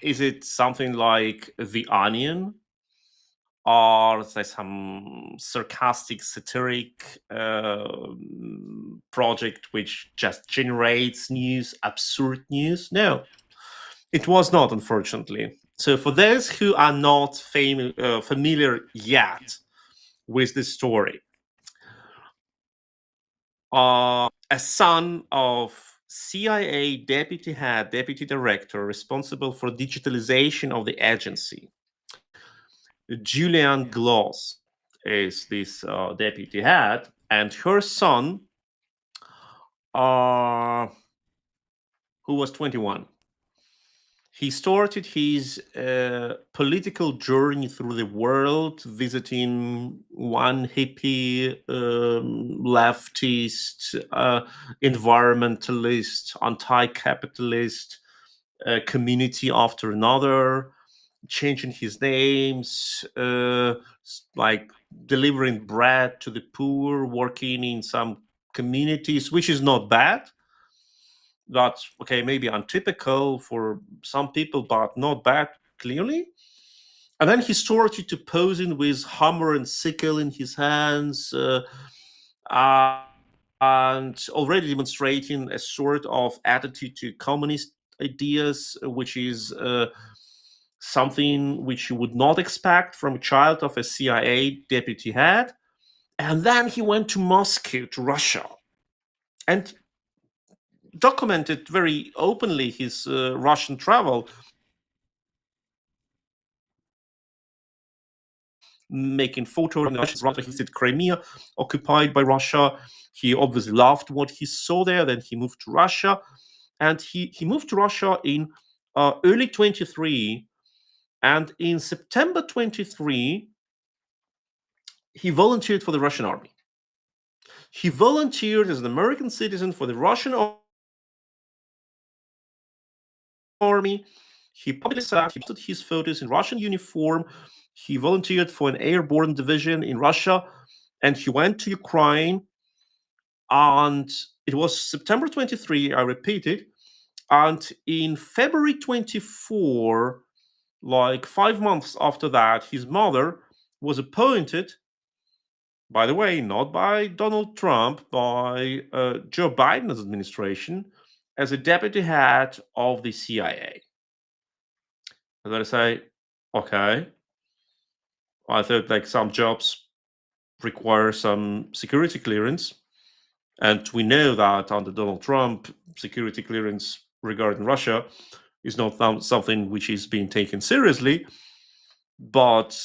is it something like The Onion? Or there's some sarcastic, satiric project which just generates news, absurd news? No, it was not, unfortunately. So, for those who are not familiar yet with this story, a son of CIA deputy head, deputy director responsible for digitalization of the agency, Julian Gloss, is this deputy head, and her son, who was 21. He started his political journey through the world, visiting one hippie, leftist, environmentalist, anti-capitalist community after another, changing his names, like delivering bread to the poor, working in some communities, which is not bad. That's okay, maybe untypical for some people, but not bad, clearly. And then he started to posing with hammer and sickle in his hands, uh, and already demonstrating a sort of attitude to communist ideas, which is something which you would not expect from a child of a CIA deputy head. And then he went to Moscow, to Russia, and documented very openly his Russian travel, making photos of the Russians. He visited Crimea, occupied by Russia. He obviously loved what he saw there. Then he moved to Russia, and he moved to Russia in early 23, and in September 23, he volunteered for the Russian army. He volunteered as an American citizen for the Russian army. He published that, he posted his photos in Russian uniform. He volunteered for an airborne division in Russia, and he went to Ukraine. And it was September 23, I repeat it. And in February 24, like 5 months after that, his mother was appointed, by the way, not by Donald Trump, by Joe Biden's administration, as a deputy head of the CIA. And then I say, okay, I thought like some jobs require some security clearance. And we know that under Donald Trump, security clearance regarding Russia is not something which is being taken seriously. But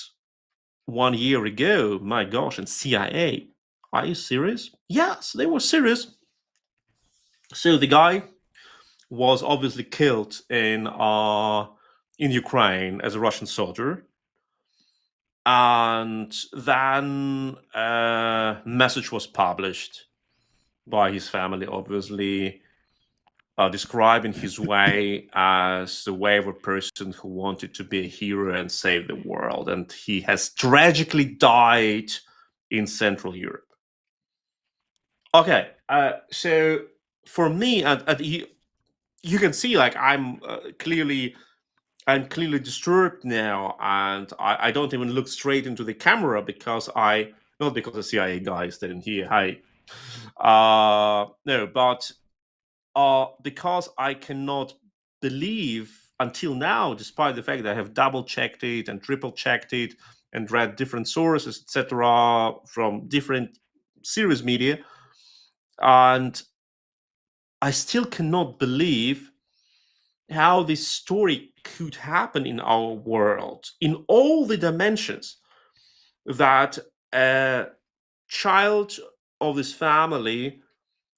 1 year ago, my gosh, and CIA, are you serious? Yes, they were serious. So the guy was obviously killed in Ukraine as a Russian soldier. And then a message was published by his family, obviously, describing his way as the way of a person who wanted to be a hero and save the world. And he has tragically died in Central Europe. Okay, so for me, you can see, like, I'm clearly disturbed now, and I don't even look straight into the camera because not because the CIA guys didn't hear. Hi. No, but because I cannot believe until now, despite the fact that I have double checked it and triple checked it and read different sources, etc., from different serious media, and I still cannot believe how this story could happen in our world in all the dimensions, that a child of this family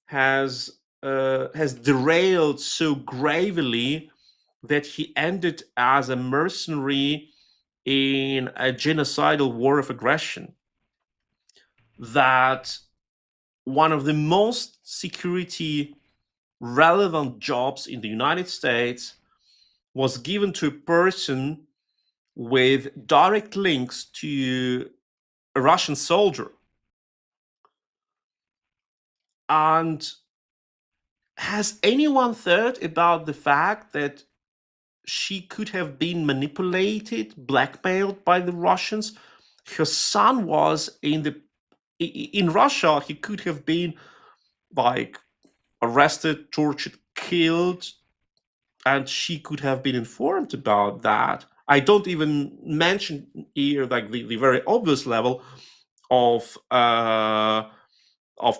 has derailed so gravely that he ended as a mercenary in a genocidal war of aggression, that one of the most security relevant jobs in the United States was given to a person with direct links to a Russian soldier. And has anyone thought about the fact that she could have been manipulated, blackmailed by the Russians? Her son was in Russia. He could have been like arrested, tortured, killed, and she could have been informed about that. I don't even mention here like the very obvious level of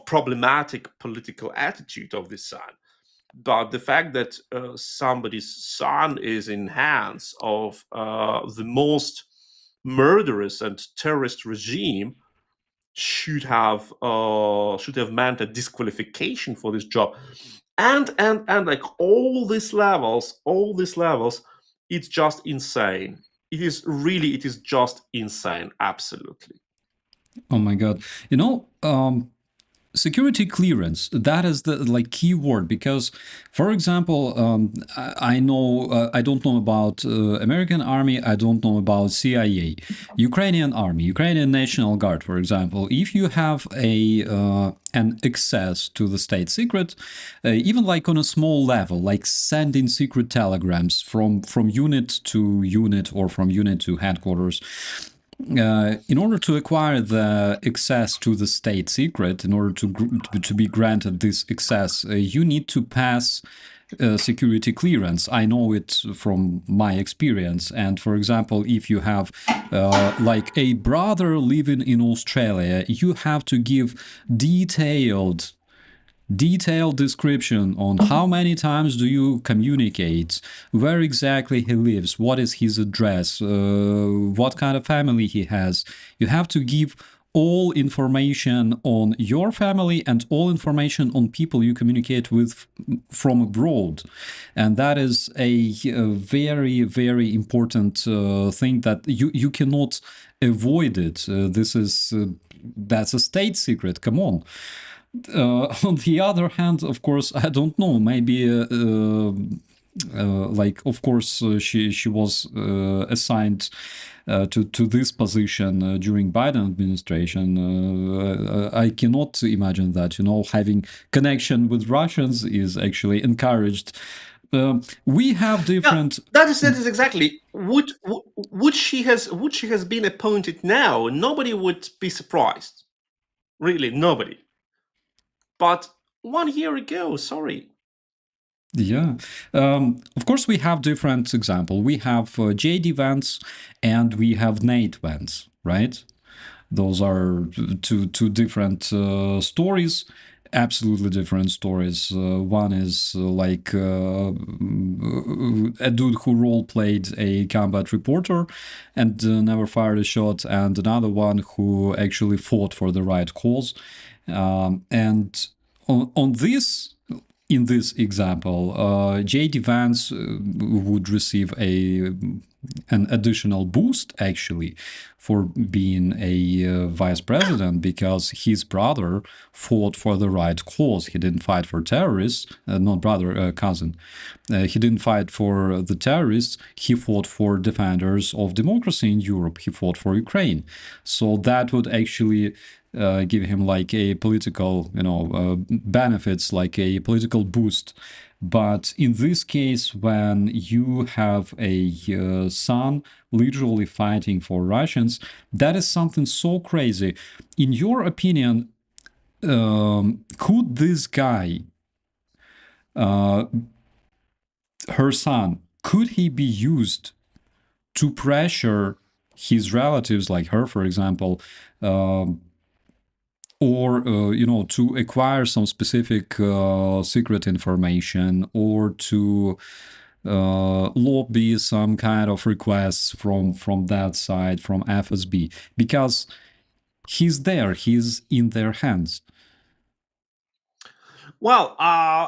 problematic political attitude of this son. But the fact that somebody's son is in hands of the most murderous and terrorist regime should have meant a disqualification for this job. And like all these levels, it's just insane. It is just insane. Absolutely. Oh my God. Security clearance, that is the like key word, because, for example, I know I don't know about American army, I don't know about CIA, Ukrainian army, Ukrainian National Guard, for example. If you have an access to the state secret, even like on a small level, like sending secret telegrams from unit to unit or from unit to headquarters, in order to acquire the access to the state secret, in order to be granted this access, you need to pass security clearance. I know it from my experience. And for example, if you have like a brother living in Australia, you have to give detailed description on how many times do you communicate, where exactly he lives, what is his address, what kind of family he has. You have to give all information on your family and all information on people you communicate with from abroad. And that is a very, very important thing that you cannot avoid it. That's a state secret. Come on. On the other hand, of course, I don't know. Maybe of course, she was assigned to this position during Biden administration. I cannot imagine that, having connection with Russians is actually encouraged. We have different. Yeah, that is exactly. Would she has been appointed now, nobody would be surprised. Really, nobody. But 1 year ago, sorry. Yeah. Of course, we have different example. We have JD Vance and we have Nate Vance, right? Those are two different stories, absolutely different stories. One is like a dude who role-played a combat reporter and never fired a shot, and another one who actually fought for the right cause. And on this, in this example, JD Vance would receive an additional boost actually for being a vice president, because his brother fought for the right cause. He didn't fight for terrorists, not brother, cousin. He didn't fight for the terrorists. He fought for defenders of democracy in Europe. He fought for Ukraine. So that would actually give him like a political, benefits, like a political boost. But in this case, when you have a son literally fighting for Russians, that is something so crazy. In your opinion, could this guy, her son, could he be used to pressure his relatives, like her, for example, or to acquire some specific secret information, or to lobby some kind of requests from that side, from FSB, because he's there, he's in their hands? Well,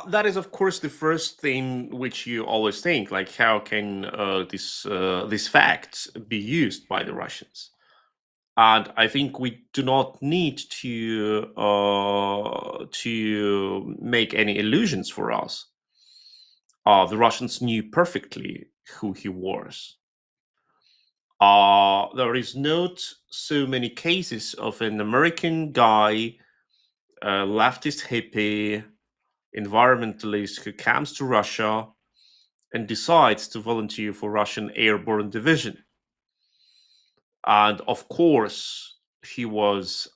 that is of course the first thing which you always think, like how can this fact be used by the Russians? And I think we do not need to make any illusions for us. The Russians knew perfectly who he was. There is not so many cases of an American guy, leftist hippie, environmentalist who comes to Russia and decides to volunteer for Russian Airborne Division. And of course, he was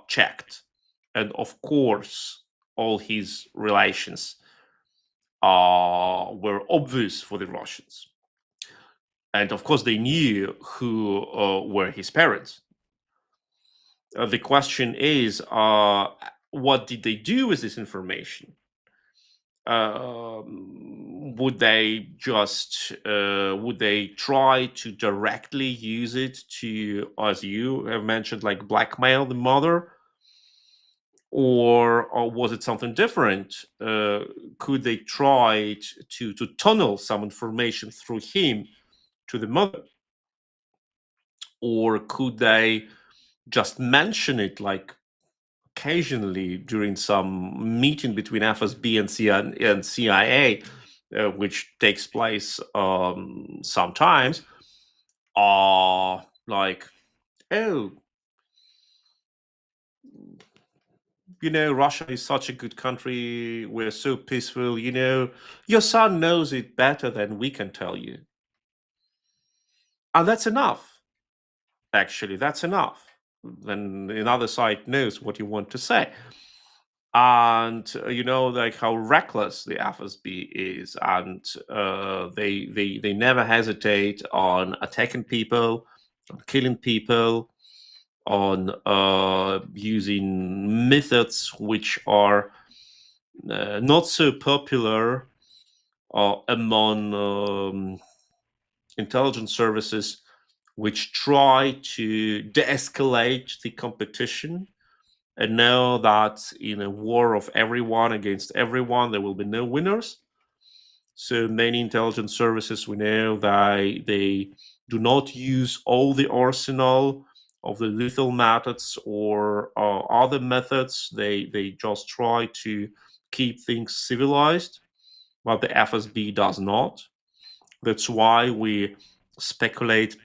checked. And of course, all his relations were obvious for the Russians. And of course, they knew who were his parents. The question is, what did they do with this information? Would they try to directly use it to, as you have mentioned, like blackmail the mother, or was it something different? Could they try to tunnel some information through him to the mother, or could they just mention it like occasionally during some meeting between FSB and CIA, which takes place sometimes, like, oh, Russia is such a good country. We're so peaceful. Your son knows it better than we can tell you. And that's enough. Actually, that's enough. Then the other side knows what you want to say. And like how reckless the FSB is, and they never hesitate on attacking people, on killing people, on using methods which are not so popular among intelligence services, which try to de-escalate the competition and know that in a war of everyone against everyone, there will be no winners. So many intelligence services, we know that they do not use all the arsenal of the lethal methods or other methods. They just try to keep things civilized, but the FSB does not. That's why we speculate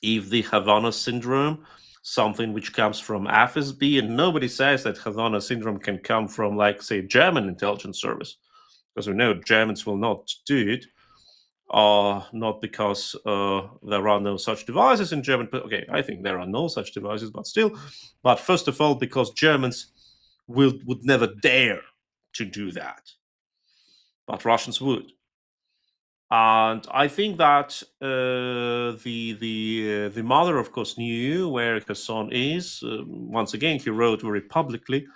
if the Havana syndrome, something which comes from FSB, and nobody says that Havana syndrome can come from, like, say, German intelligence service, because we know Germans will not do it, not because there are no such devices in German. But okay, I think there are no such devices, but still. But first of all, because Germans would never dare to do that, but Russians would. And I think that the mother, of course, knew where her son is. Once again, he wrote very publicly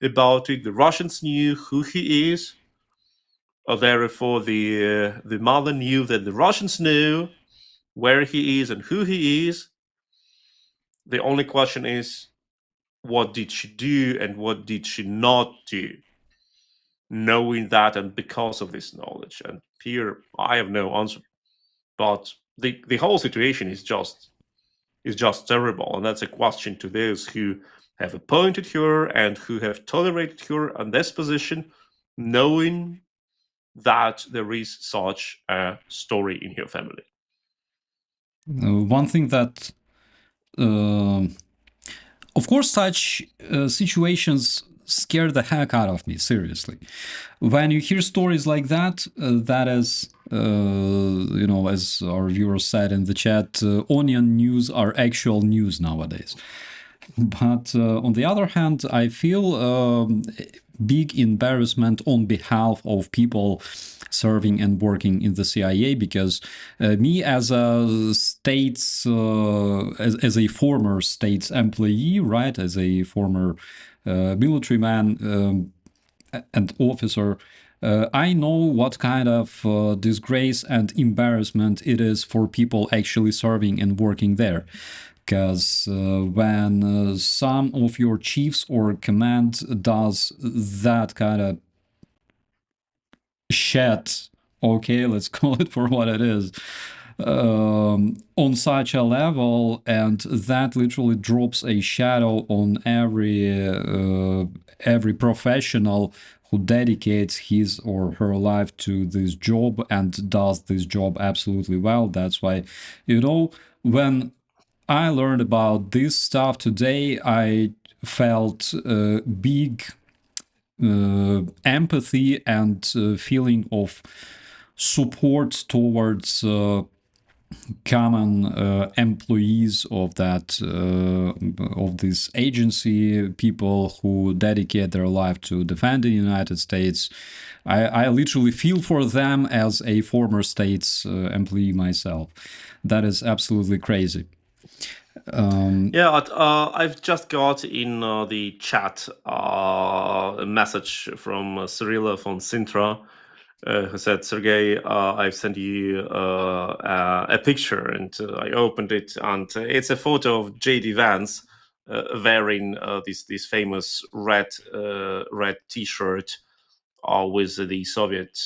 about it. The Russians knew who he is. Therefore, the mother knew that the Russians knew where he is and who he is. The only question is, what did she do and what did she not do, knowing that and because of this knowledge? And here, I have no answer. But the whole situation is just terrible, and that's a question to those who have appointed her and who have tolerated her on this position, knowing that there is such a story in her family. One thing that, of course, such situations scare the heck out of me, seriously. When you hear stories like that, that is, as our viewers said in the chat, onion news are actual news nowadays. But on the other hand, I feel big embarrassment on behalf of people serving and working in the CIA, because me as a state's, as a former state's employee, right, as a former military man and officer, I know what kind of disgrace and embarrassment it is for people actually serving and working there. Because when some of your chiefs or command does that kind of shit, okay, let's call it for what it is, on such a level, and that literally drops a shadow on every professional who dedicates his or her life to this job and does this job absolutely well. That's why, when I learned about this stuff today, I felt big empathy and feeling of support towards common employees of this agency, people who dedicate their life to defend the United States. I literally feel for them as a former state's employee myself. That is absolutely crazy. I've just got in the chat a message from Cyrilla von Sintra, who said, Sergey, I've sent you a picture, and I opened it, and it's a photo of J.D. Vance wearing this famous red T-shirt with the Soviet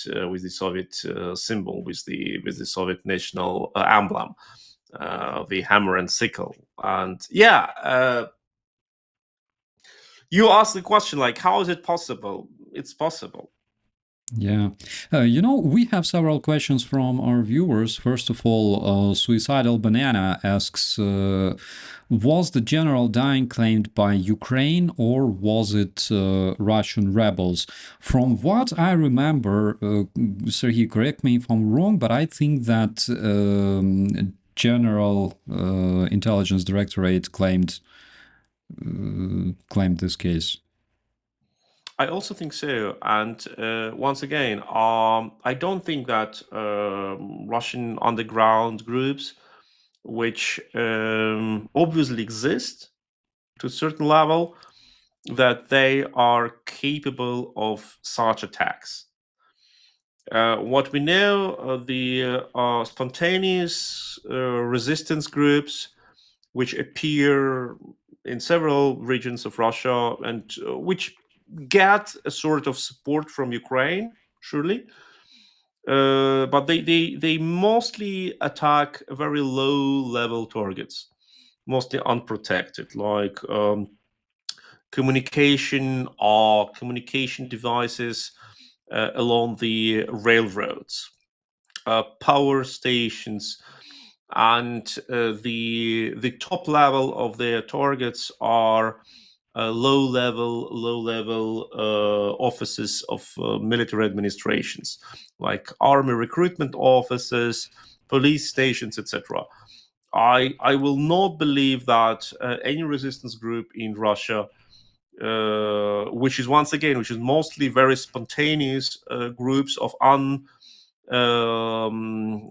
symbol, with the Soviet national emblem. The hammer and sickle. And you ask the question, like, how is it possible? It's possible. Yeah. We have several questions from our viewers. First of all, Suicidal Banana asks, was the general dying claimed by Ukraine, or was it Russian rebels? From what I remember, Sergey, correct me if I'm wrong, but I think that General Intelligence Directorate claimed this case. I also think so. And once again, I don't think that Russian underground groups, which obviously exist to a certain level, that they are capable of such attacks. What we know, the spontaneous resistance groups, which appear in several regions of Russia and which get a sort of support from Ukraine, surely. But they mostly attack very low level targets, mostly unprotected, like communication or communication devices along the railroads, power stations, and the top level of their targets are low level offices of military administrations, like army recruitment offices, police stations, etc. I will not believe that any resistance group in Russia, which is mostly very spontaneous groups of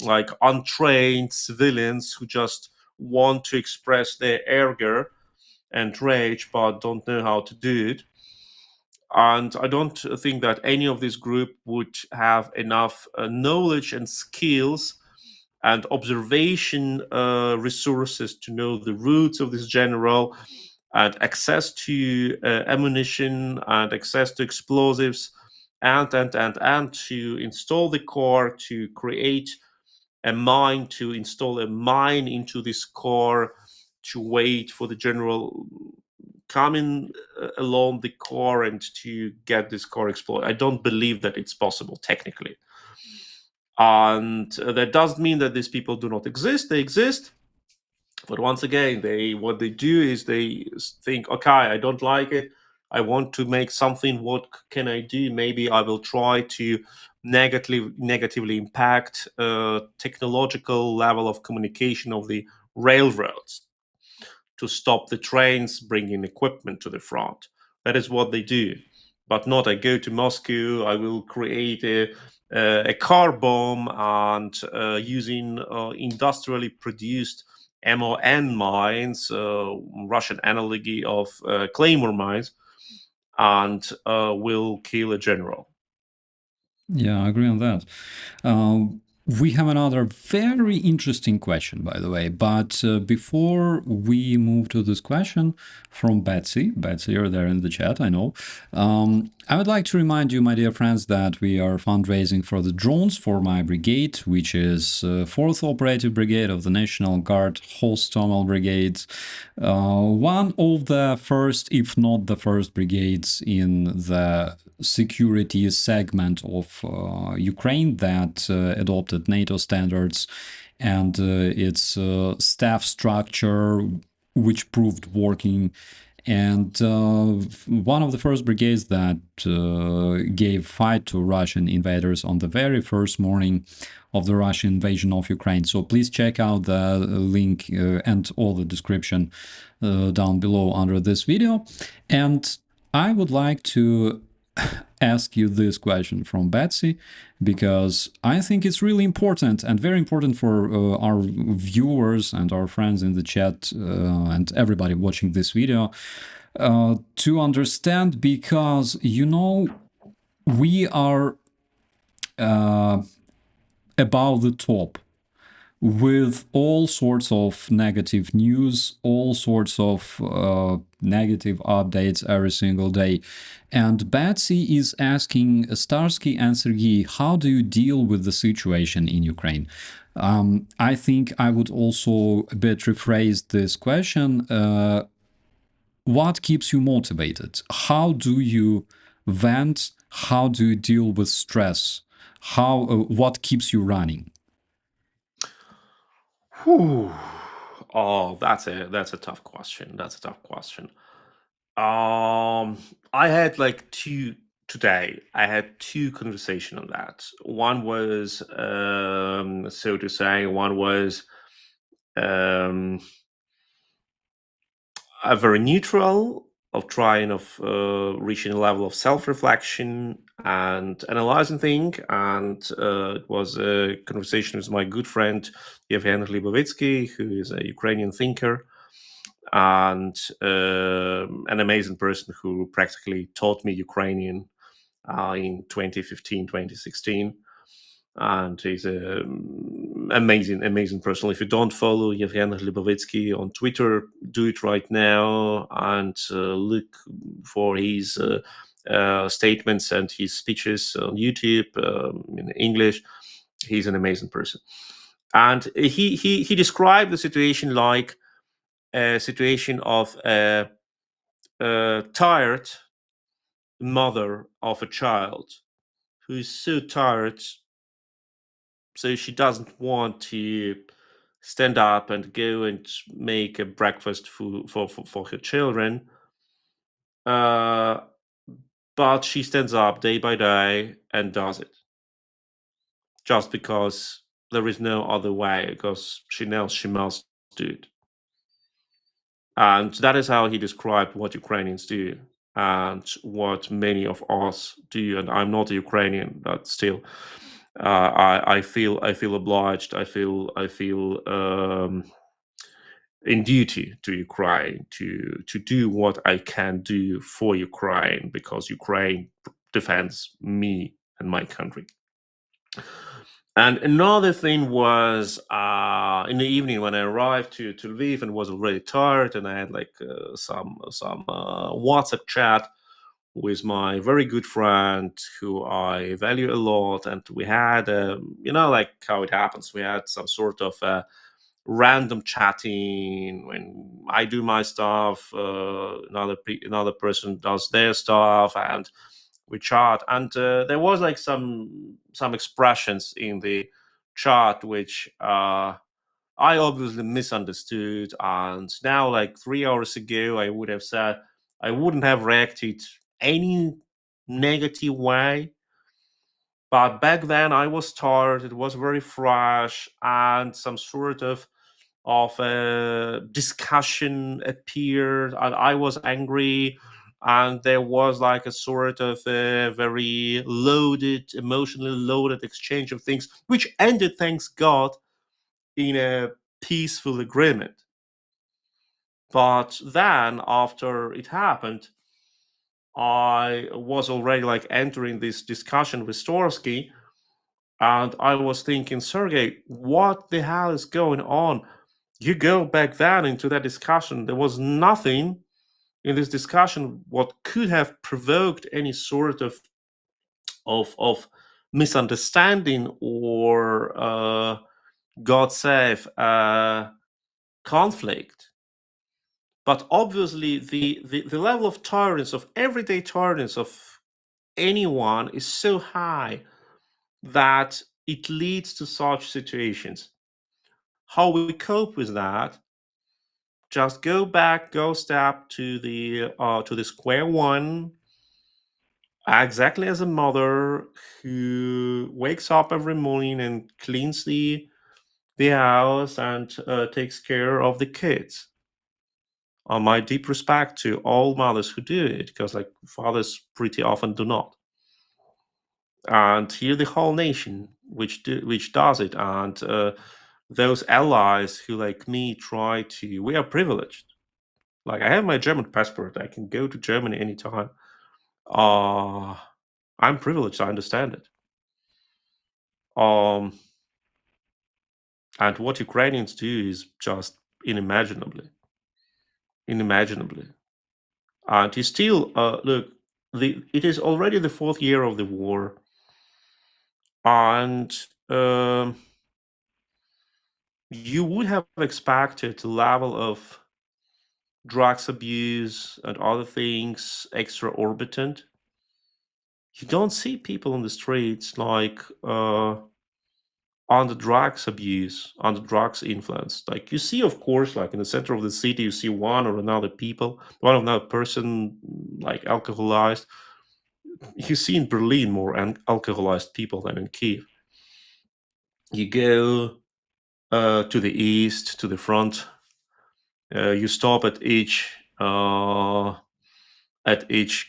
like untrained civilians who just want to express their anger and rage but don't know how to do it. And I don't think that any of this group would have enough knowledge and skills and observation resources to know the routes of this general and access to ammunition and access to explosives and to install the core, to create a mine, to install a mine into this core, to wait for the general coming along the core and to get this core explored. I don't believe that it's possible technically. And that doesn't mean that these people do not exist. They exist. But once again, what they do is they think, okay, I don't like it. I want to make something. What can I do? Maybe I will try to negatively impact technological level of communication of the railroads to stop the trains bringing equipment to the front. That is what they do. But not I go to Moscow, I will create a car bomb and using industrially produced MON mines, Russian analogy of Claymore mines, and will kill a general. Yeah, I agree on that. We have another very interesting question, by the way. But before we move to this question from Betsy, you're there in the chat, I know. I would like to remind you, my dear friends, that we are fundraising for the drones for my brigade, which is 4th Operative Brigade of the National Guard, HOSTOMEL Brigade, one of the first, if not the first, brigades in the security segment of Ukraine that adopted NATO standards and its staff structure, which proved working. And one of the first brigades that gave fight to Russian invaders on the very first morning of the Russian invasion of Ukraine. So please check out the link and all the description down below under this video. And I would like to ask you this question from Betsy, because I think it's really important and very important for our viewers and our friends in the chat and everybody watching this video to understand, because, you know, we are above the top with all sorts of negative news, all sorts of negative updates every single day. And Betsy is asking Starsky and Sergey, how do you deal with the situation in Ukraine? I think I would also a bit rephrase this question. What keeps you motivated? How do you vent? How do you deal with stress? What keeps you running? Whew. Oh, that's a tough question. That's a tough question. I had like two today. I had two conversations on that. One was, so to say, one was um, a very neutral of trying of reaching a level of self-reflection and analyzing thing, and it was a conversation with my good friend Yevhen Hlibovitsky, who is a Ukrainian thinker and an amazing person who practically taught me Ukrainian in 2015, 2016. and he's a amazing person. If you don't follow Yevgeny Hlibovitsky on Twitter, do it right now and look for his statements and his speeches on YouTube in English. He's an amazing person, and he described the situation like a situation of a tired mother of a child who is so tired, so she doesn't want to stand up and go and make a breakfast for her children. But she stands up day by day and does it just because there is no other way, because she knows she must do it. And that is how he described what Ukrainians do and what many of us do. And I'm not a Ukrainian, but still, I feel obliged. I feel in duty to Ukraine to do what I can do for Ukraine, because Ukraine defends me and my country. And another thing was in the evening when I arrived to Lviv and was already tired, and I had like some WhatsApp chat with my very good friend who I value a lot, and we had like how it happens. We had some sort of random chatting when I do my stuff, another person does their stuff, and we chat. And there was like some expressions in the chat which I obviously misunderstood. And now, like 3 hours ago, I would have said I wouldn't have reacted any negative way. But back then I was tired, it was very fresh, and some sort of a discussion appeared, and I was angry, and there was like a sort of a very loaded, emotionally loaded exchange of things, which ended, thanks God, in a peaceful agreement. But then, after it happened, I was already like entering this discussion with Starsky, and I was thinking, Sergey, what the hell is going on? You go back then into that discussion, there was nothing in this discussion what could have provoked any sort of misunderstanding or God save conflict. But obviously the level of tolerance, of everyday tolerance of anyone, is so high that it leads to such situations. How we cope with that? Just go step to the square one, exactly as a mother who wakes up every morning and cleans the house and takes care of the kids. My deep respect to all mothers who do it, because like fathers pretty often do not. And here the whole nation which does it, and those allies who, like me, try to. We are privileged. Like, I have my German passport. I can go to Germany anytime. I'm privileged. I understand it. And what Ukrainians do is just unimaginably. And it's still look. It is already the 4th year of the war, and you would have expected the level of drugs abuse and other things exorbitant. You don't see people on the streets like under drugs abuse, under drugs influence. Like, you see, of course, like in the center of the city, you see one or another person like alcoholized. You see in Berlin more alcoholized people than in Kiev. You go to the east, to the front. You stop at each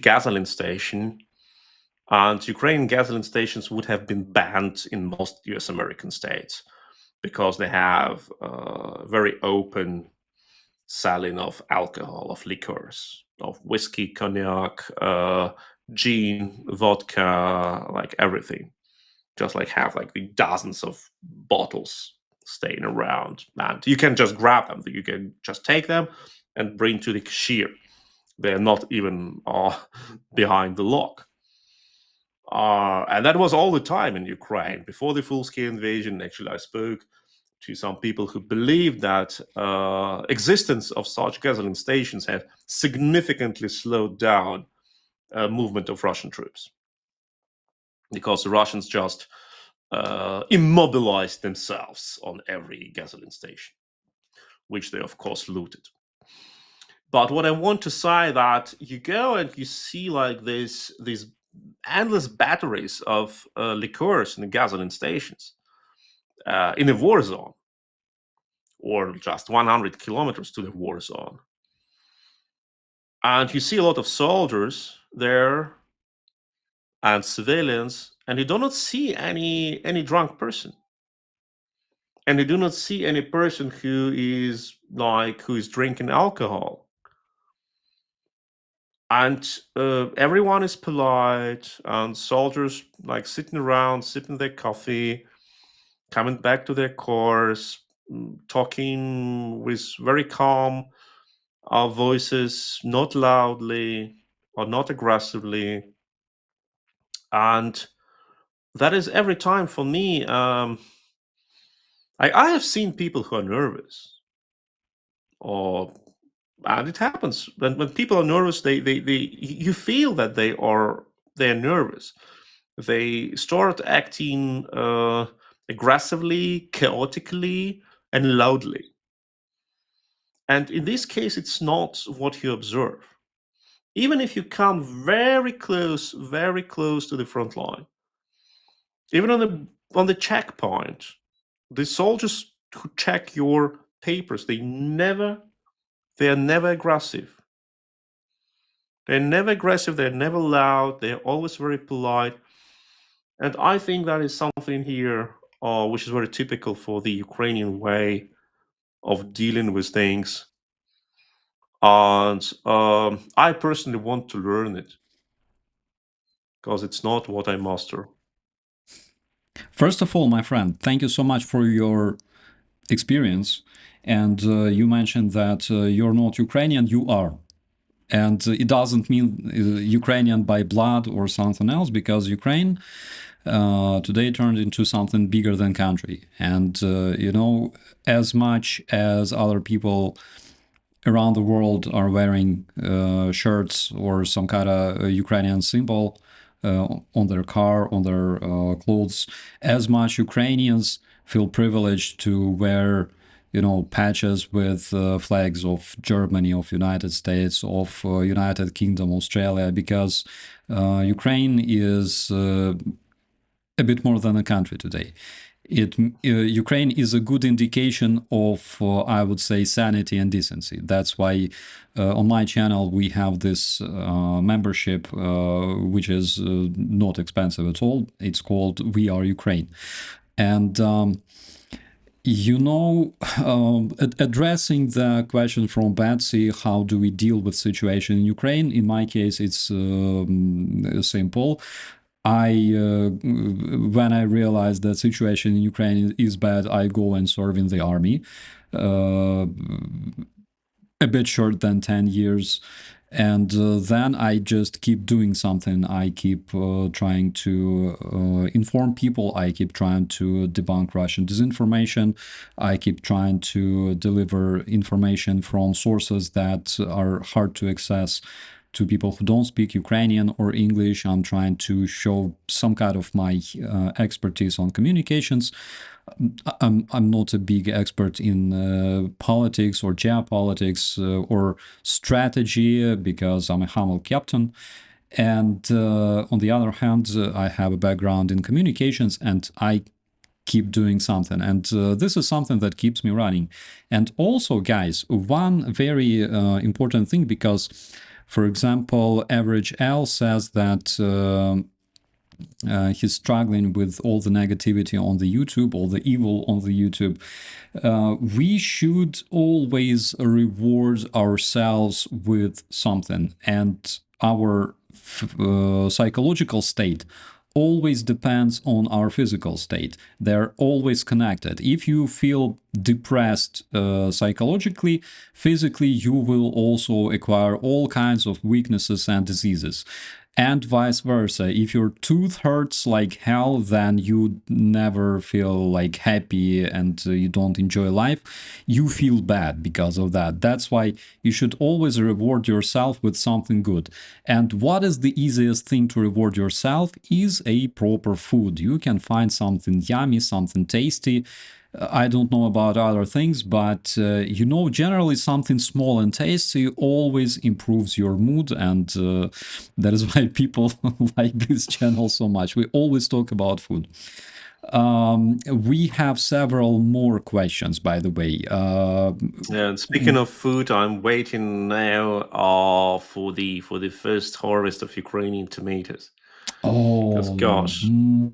gasoline station, and Ukrainian gasoline stations would have been banned in most US American states because they have very open selling of alcohol, of liquors, of whiskey, cognac, gin, vodka, like everything. just like have like the dozens of bottles staying around, and you can just grab them. You can just take them and bring to the cashier. They're not even behind the lock. And that was all the time in Ukraine before the full-scale invasion. Actually, I spoke to some people who believed that existence of such gasoline stations had significantly slowed down movement of Russian troops, because the Russians just immobilized themselves on every gasoline station, which they of course looted. But what I want to say, that you go and you see like these endless batteries of liqueurs in the gasoline stations in a war zone, or just 100 kilometers to the war zone. And you see a lot of soldiers there and civilians, and you do not see any drunk person. And you do not see any person who is drinking alcohol. And everyone is polite, and soldiers like sitting around, sipping their coffee, coming back to their cars, talking with very calm voices, not loudly or not aggressively. And that is every time for me. I have seen people who are nervous, and it happens when people are nervous. They you feel that they're nervous. They start acting aggressively, chaotically, and loudly. And in this case, it's not what you observe. Even if you come very close to the front line, even on the checkpoint, the soldiers who check your papers, they are never aggressive. They're never aggressive, they're never loud, they're always very polite. And I think that is something here which is very typical for the Ukrainian way of dealing with things. And I personally want to learn it, because it's not what I master. First of all, my friend, thank you so much for your experience. And you mentioned that you're not Ukrainian, you are. And it doesn't mean Ukrainian by blood or something else, because Ukraine today turned into something bigger than country. And, you know, as much as other people around the world are wearing shirts or some kind of Ukrainian symbol on their car, on their clothes, as much Ukrainians feel privileged to wear, you know, patches with flags of Germany, of United States, of United Kingdom, Australia, because Ukraine is a bit more than a country today. Ukraine is a good indication of, I would say, sanity and decency. That's why on my channel we have this membership, which is not expensive at all. It's called We Are Ukraine. And you know, addressing the question from Betsy, how do we deal with situation in Ukraine? In my case, it's simple. When I realize that situation in Ukraine is bad, I go and serve in the army, a bit short than 10 years. And then I just keep doing something. I keep trying to inform people. I keep trying to debunk Russian disinformation. I keep trying to deliver information from sources that are hard to access to people who don't speak Ukrainian or English. I'm trying to show some kind of my expertise on communications. I'm not a big expert in politics or geopolitics or strategy, because I'm a humble captain. And on the other hand, I have a background in communications, and I keep doing something. And this is something that keeps me running. And also, guys, one very important thing, because, for example, Average L says that he's struggling with all the negativity on the YouTube, all the evil on the YouTube. We should always reward ourselves with something, and our psychological state always depends on our physical state. They're always connected. If you feel depressed psychologically, physically, you will also acquire all kinds of weaknesses and diseases. And vice versa. If your tooth hurts like hell, then you never feel like happy and you don't enjoy life. You feel bad because of that. That's why you should always reward yourself with something good. And what is the easiest thing to reward yourself is a proper food. You can find something yummy, something tasty. I don't know about other things, but generally something small and tasty always improves your mood, and that is why people like this channel so much. We always talk about food. We have several more questions, by the way. And speaking of food, I'm waiting now for the first harvest of Ukrainian tomatoes. Because Oh,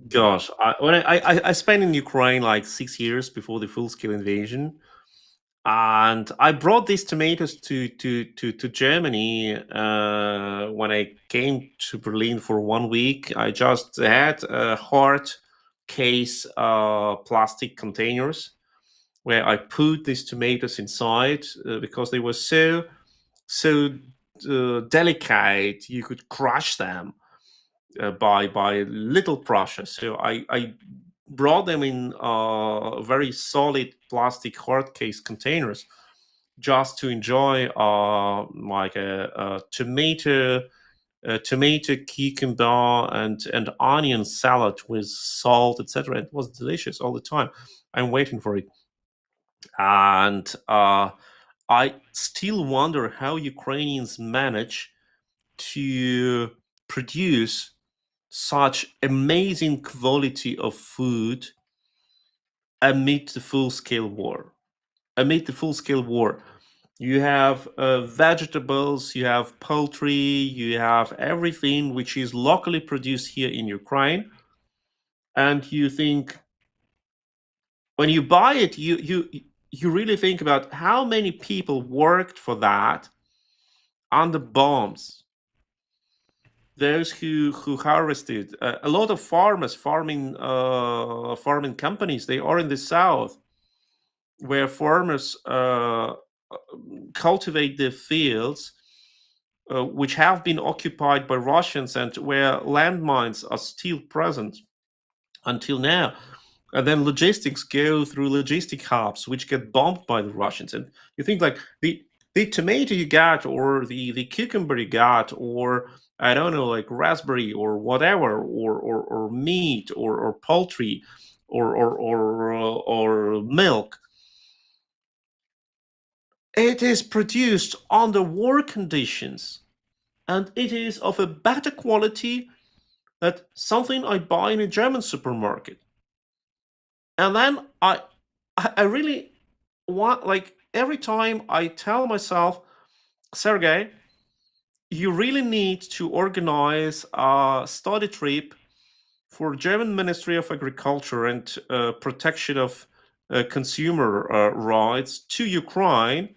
gosh, I spent in Ukraine like 6 years before the full-scale invasion, and I brought these tomatoes to Germany when I came to Berlin for 1 week. I just had hard case plastic containers where I put these tomatoes inside because they were so delicate. You could crush them by little brushes. So I brought them in very solid plastic hard case containers just to enjoy like a tomato cucumber and onion salad with salt, etc. It was delicious all the time. I'm waiting for it, and I still wonder how Ukrainians manage to produce such amazing quality of food amid the full-scale war. Amid the full-scale war, you have vegetables, you have poultry, you have everything which is locally produced here in Ukraine, and you think when you buy it, you really think about how many people worked for that under bombs. Those who harvested a lot of farmers, farming companies, they are in the south, where farmers cultivate their fields, which have been occupied by Russians and where landmines are still present until now. And then logistics go through logistic hubs, which get bombed by the Russians. And you think like the tomato you got, or the cucumber you got, or I don't know, like raspberry or whatever, or meat or poultry or milk. It is produced under war conditions, and it is of a better quality than something I buy in a German supermarket. And then I really want, like, every time I tell myself, Sergey, you really need to organize a study trip for German Ministry of Agriculture and Protection of Consumer Rights to Ukraine,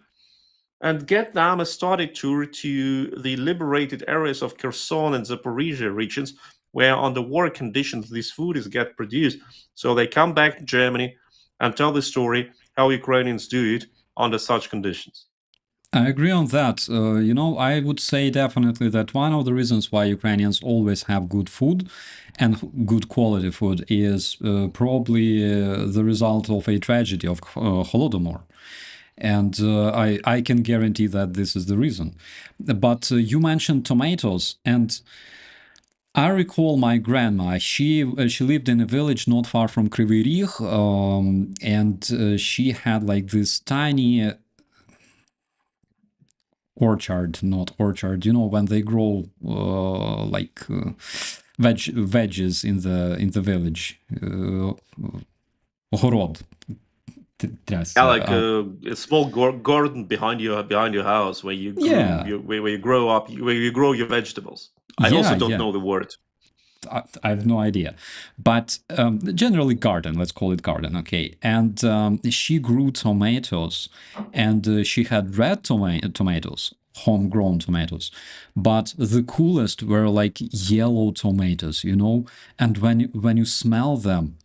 and get them a study tour to the liberated areas of Kherson and Zaporizhia regions, where under war conditions this food is get produced. So they come back to Germany and tell the story how Ukrainians do it under such conditions. I agree on that. I would say definitely that one of the reasons why Ukrainians always have good food and good quality food is probably the result of a tragedy of Holodomor. And I can guarantee that this is the reason. But you mentioned tomatoes, and I recall my grandma. She lived in a village not far from Kryvyi Rih, and she had like this tiny orchard, not orchard. When they grow veggies in the village. Огород. Yeah, like a small garden behind your house where you grew Yeah, where you grow up, where you grow your vegetables. I also yeah, don't yeah. know the word. I have no idea, but generally garden. Let's call it garden, okay? And she grew tomatoes, and she had red tomatoes, homegrown tomatoes. But the coolest were like yellow tomatoes, you know? And when you smell them,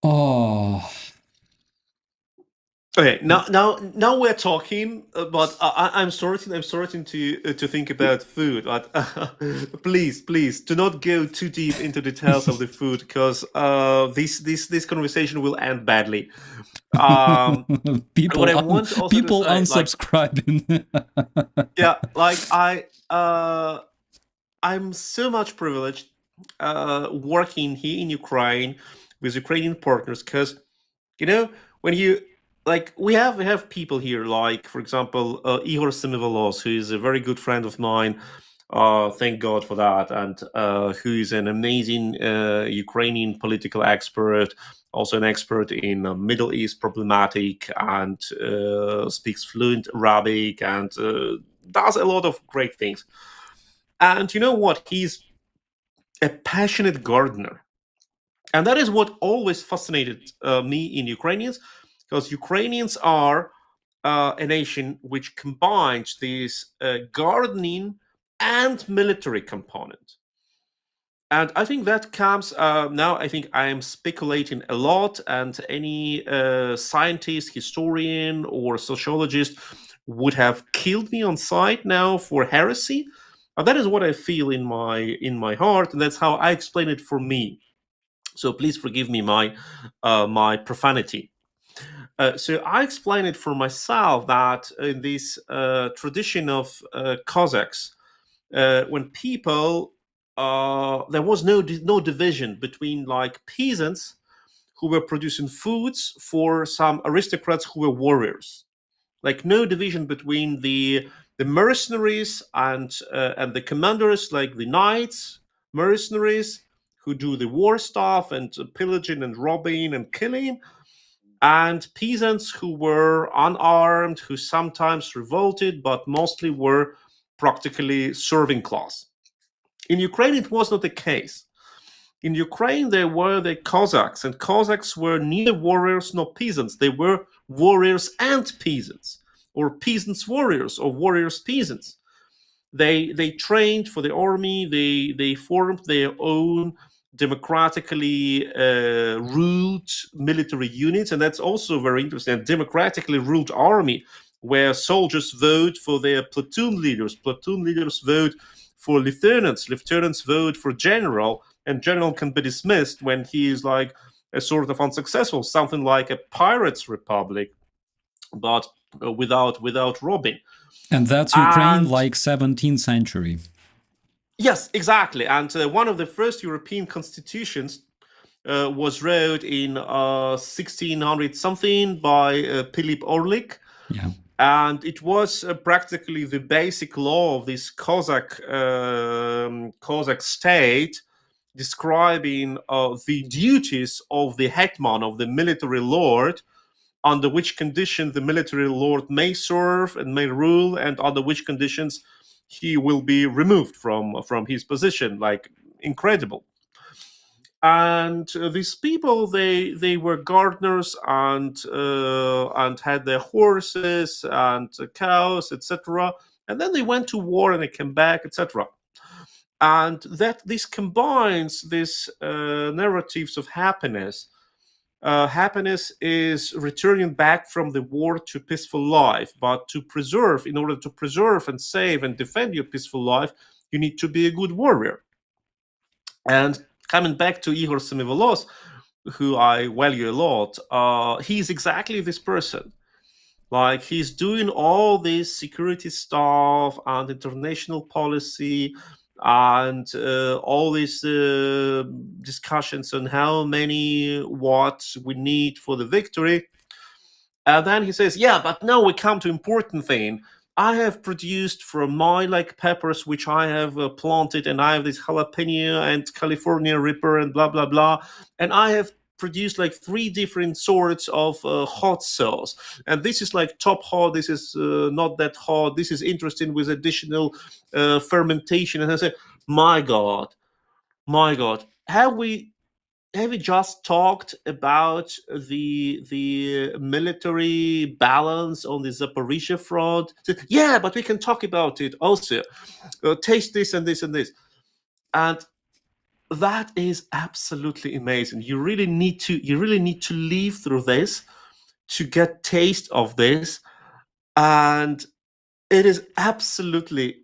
oh, Okay, now we're talking, but I'm starting to think about food. But please do not go too deep into details of the food, because this conversation will end badly. What people I want also to people say, like, unsubscribing. yeah, like I'm so much privileged working here in Ukraine with Ukrainian partners, because you know when you, like, we have people here, like, for example, Igor Semivoloz, who is a very good friend of mine. Thank God for that, and who is an amazing Ukrainian political expert, also an expert in Middle East problematic, and speaks fluent Arabic, and does a lot of great things. And you know what? He's a passionate gardener. And that is what always fascinated me in Ukrainians, because Ukrainians are a nation which combines this gardening and military component. And I think that comes now. I think I am speculating a lot, and any scientist, historian, or sociologist would have killed me on sight now for heresy. That is what I feel in my heart, and that's how I explain it for me. So please forgive me my profanity. So I explain it for myself that in this tradition of Cossacks, when people there was no division between, like, peasants who were producing foods for some aristocrats who were warriors. Like, no division between the mercenaries and the commanders, like the knights, mercenaries who do the war stuff and pillaging and robbing and killing, and peasants who were unarmed, who sometimes revolted, but mostly were practically serving class. In Ukraine, it was not the case. In Ukraine, there were the Cossacks, and Cossacks were neither warriors nor peasants. They were warriors and peasants, or peasants warriors, or warriors peasants. They trained for the army. They formed their own democratically ruled military units, and that's also very interesting. A democratically ruled army where soldiers vote for their platoon leaders vote for lieutenants vote for general, and general can be dismissed when he is, like, a sort of unsuccessful, something like a pirates republic, but without robbing. And that's Ukraine, And like 17th century. yes, exactly. And one of the first European constitutions was wrote in 1600 something by Philip Orlik. Yeah. And it was practically the basic law of this Cossack state, describing the duties of the hetman, of the military lord, under which condition the military lord may serve and may rule, and under which conditions he will be removed from his position. Like, incredible. And these people, they were gardeners, and had their horses and cows, etc. And then they went to war and they came back, etc. And that this combines these narratives of happiness. Happiness is returning back from the war to peaceful life, but in order to preserve and save and defend your peaceful life, you need to be a good warrior. And coming back to Igor Semivoloz, who I value a lot, he's exactly this person. Like, he's doing all this security stuff and international policy, and all these discussions on how many watts we need for the victory. And then he says, "Yeah, but now we come to important thing. I have produced from my, like, peppers, which I have planted, and I have this jalapeno and California Reaper and blah blah blah, and I have produced like three different sorts of hot sauce. And this is like top hot. This is not that hot. This is interesting with additional fermentation." And I said, "My God, my God, have we have we just talked about the military balance on the Zaporizhia front? Yeah, but we can talk about it also. Taste this and this and this, and that is absolutely amazing. You really need to live through this to get taste of this, and it is absolutely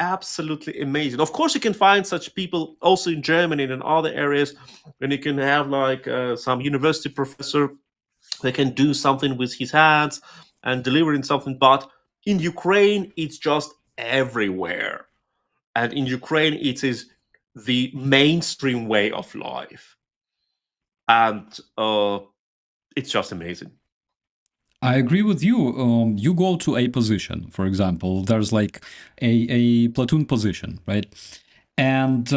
amazing. Of course, you can find such people also in Germany and in other areas, and you can have like some university professor that can do something with his hands and delivering something. But in Ukraine, it's just everywhere, and in Ukraine, it is the mainstream way of life, and it's just amazing. I agree with you. You go to a position, for example, there's like a platoon position, right? And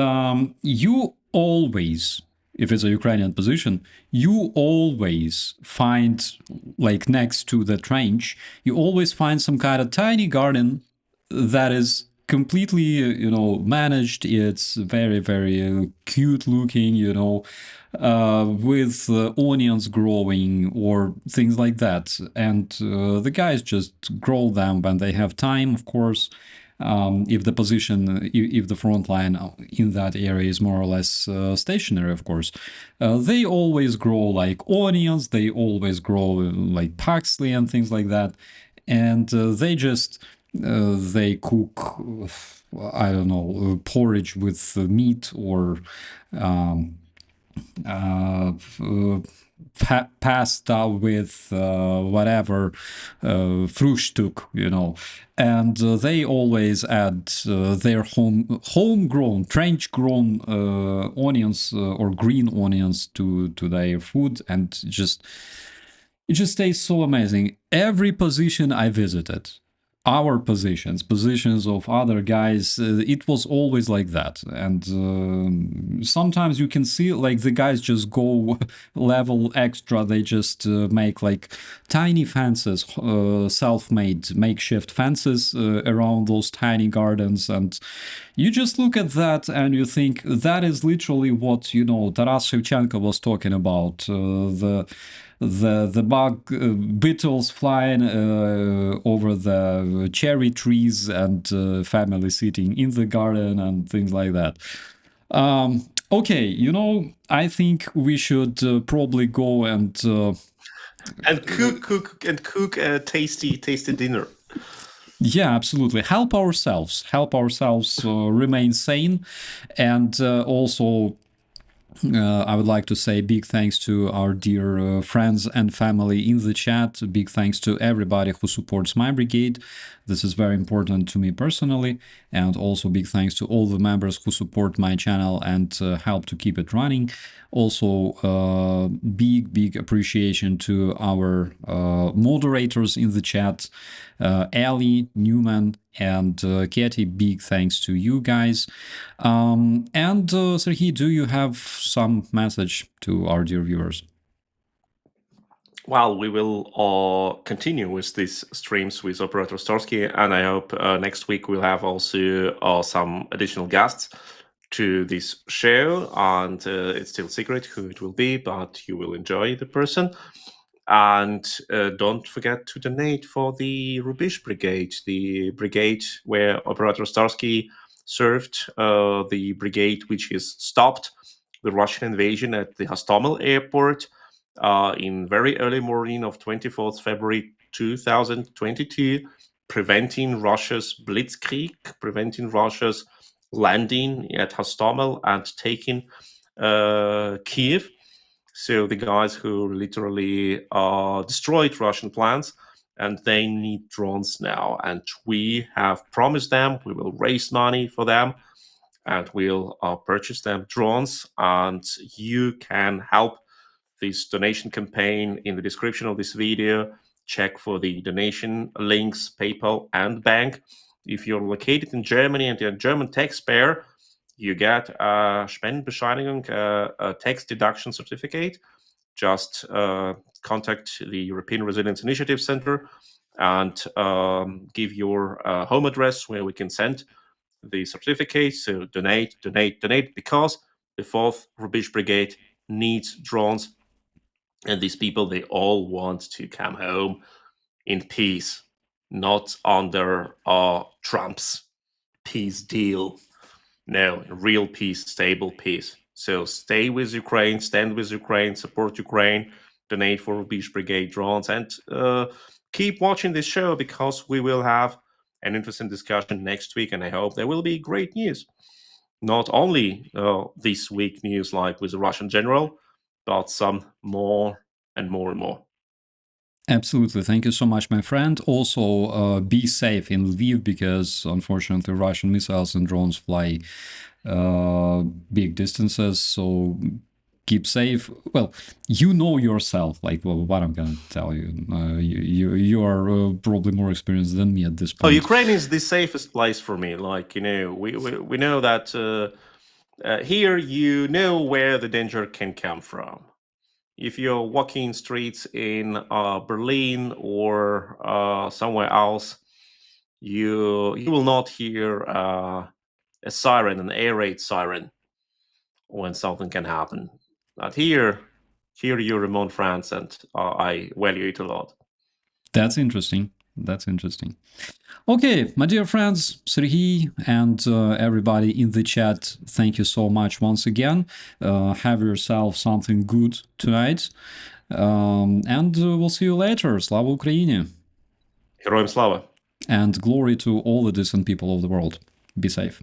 you always, if it's a Ukrainian position, you always find, like next to the trench, you always find some kind of tiny garden that is completely, managed. It's very, very cute looking, with onions growing or things like that. And the guys just grow them when they have time, of course. If the position, if the front line in that area is more or less stationary, of course, they always grow like onions, they always grow like parsley and things like that. And they cook, I don't know, porridge with meat or um, pasta with whatever Frühstück, and they always add their homegrown, trench-grown onions or green onions to their food, and it just tastes so amazing. Every position I visited, our positions of other guys, it was always like that. And sometimes you can see like the guys just go level extra. They just make like tiny fences, self-made makeshift fences around those tiny gardens. And you just look at that and you think that is literally what, Taras Shevchenko was talking about. The bug beetles flying over the cherry trees and family sitting in the garden and things like that. Okay, I think we should probably go and And cook a tasty dinner. yeah, absolutely, help ourselves, remain sane, and also I would like to say big thanks to our dear friends and family in the chat. Big thanks to everybody who supports my brigade. This is very important to me personally. And also big thanks to all the members who support my channel and help to keep it running. Also, big appreciation to our moderators in the chat, Ali, Newman, and Katie. Big thanks to you guys. And Sergey, do you have some message to our dear viewers? Well, we will continue with these streams with Operator Starsky, and I hope next week we'll have also some additional guests to this show. And it's still secret who it will be, but you will enjoy the person. And don't forget to donate for the Rubizh Brigade, the brigade where Operator Starsky served, the brigade which has stopped the Russian invasion at the HOSTOMEL airport in very early morning of 24th February 2022, preventing Russia's blitzkrieg, preventing Russia's landing at HOSTOMEL and taking Kiev. So the guys who literally destroyed Russian plans, and they need drones now. And we have promised them we will raise money for them, and we'll purchase them drones. And you can help this donation campaign in the description of this video. Check for the donation links, PayPal and bank. If you're located in Germany and you're a German taxpayer, you get a Spendenbescheinigung, a tax deduction certificate. Just contact the European Resilience Initiative Center and give your home address where we can send the certificate. So donate, because the 4th Rubizh Brigade needs drones, and these people, they all want to come home in peace, not under Trump's peace deal. No, real peace, stable peace. So stay with Ukraine, stand with Ukraine, support Ukraine, donate for Rubizh Brigade drones, and keep watching this show, because we will have an interesting discussion next week, and I hope there will be great news. Not only this week news like with the Russian general, but some more and more and more. Absolutely. Thank you so much, my friend. Also, be safe in Lviv, because unfortunately Russian missiles and drones fly big distances. So keep safe. Well, you know yourself, like, well, what I'm going to tell you. You are probably more experienced than me at this point. Ukraine is the safest place for me. Like, we know that here you know where the danger can come from. If you're walking streets in Berlin or somewhere else, you will not hear a siren, an air raid siren, when something can happen. But here you're in France, and I value it a lot. That's interesting. That's interesting. Okay, my dear friends, Sergey and everybody in the chat, thank you so much once again. Have yourself something good tonight. And we'll see you later. Slava Ukraini. Героям слава! And glory to all the decent people of the world. Be safe.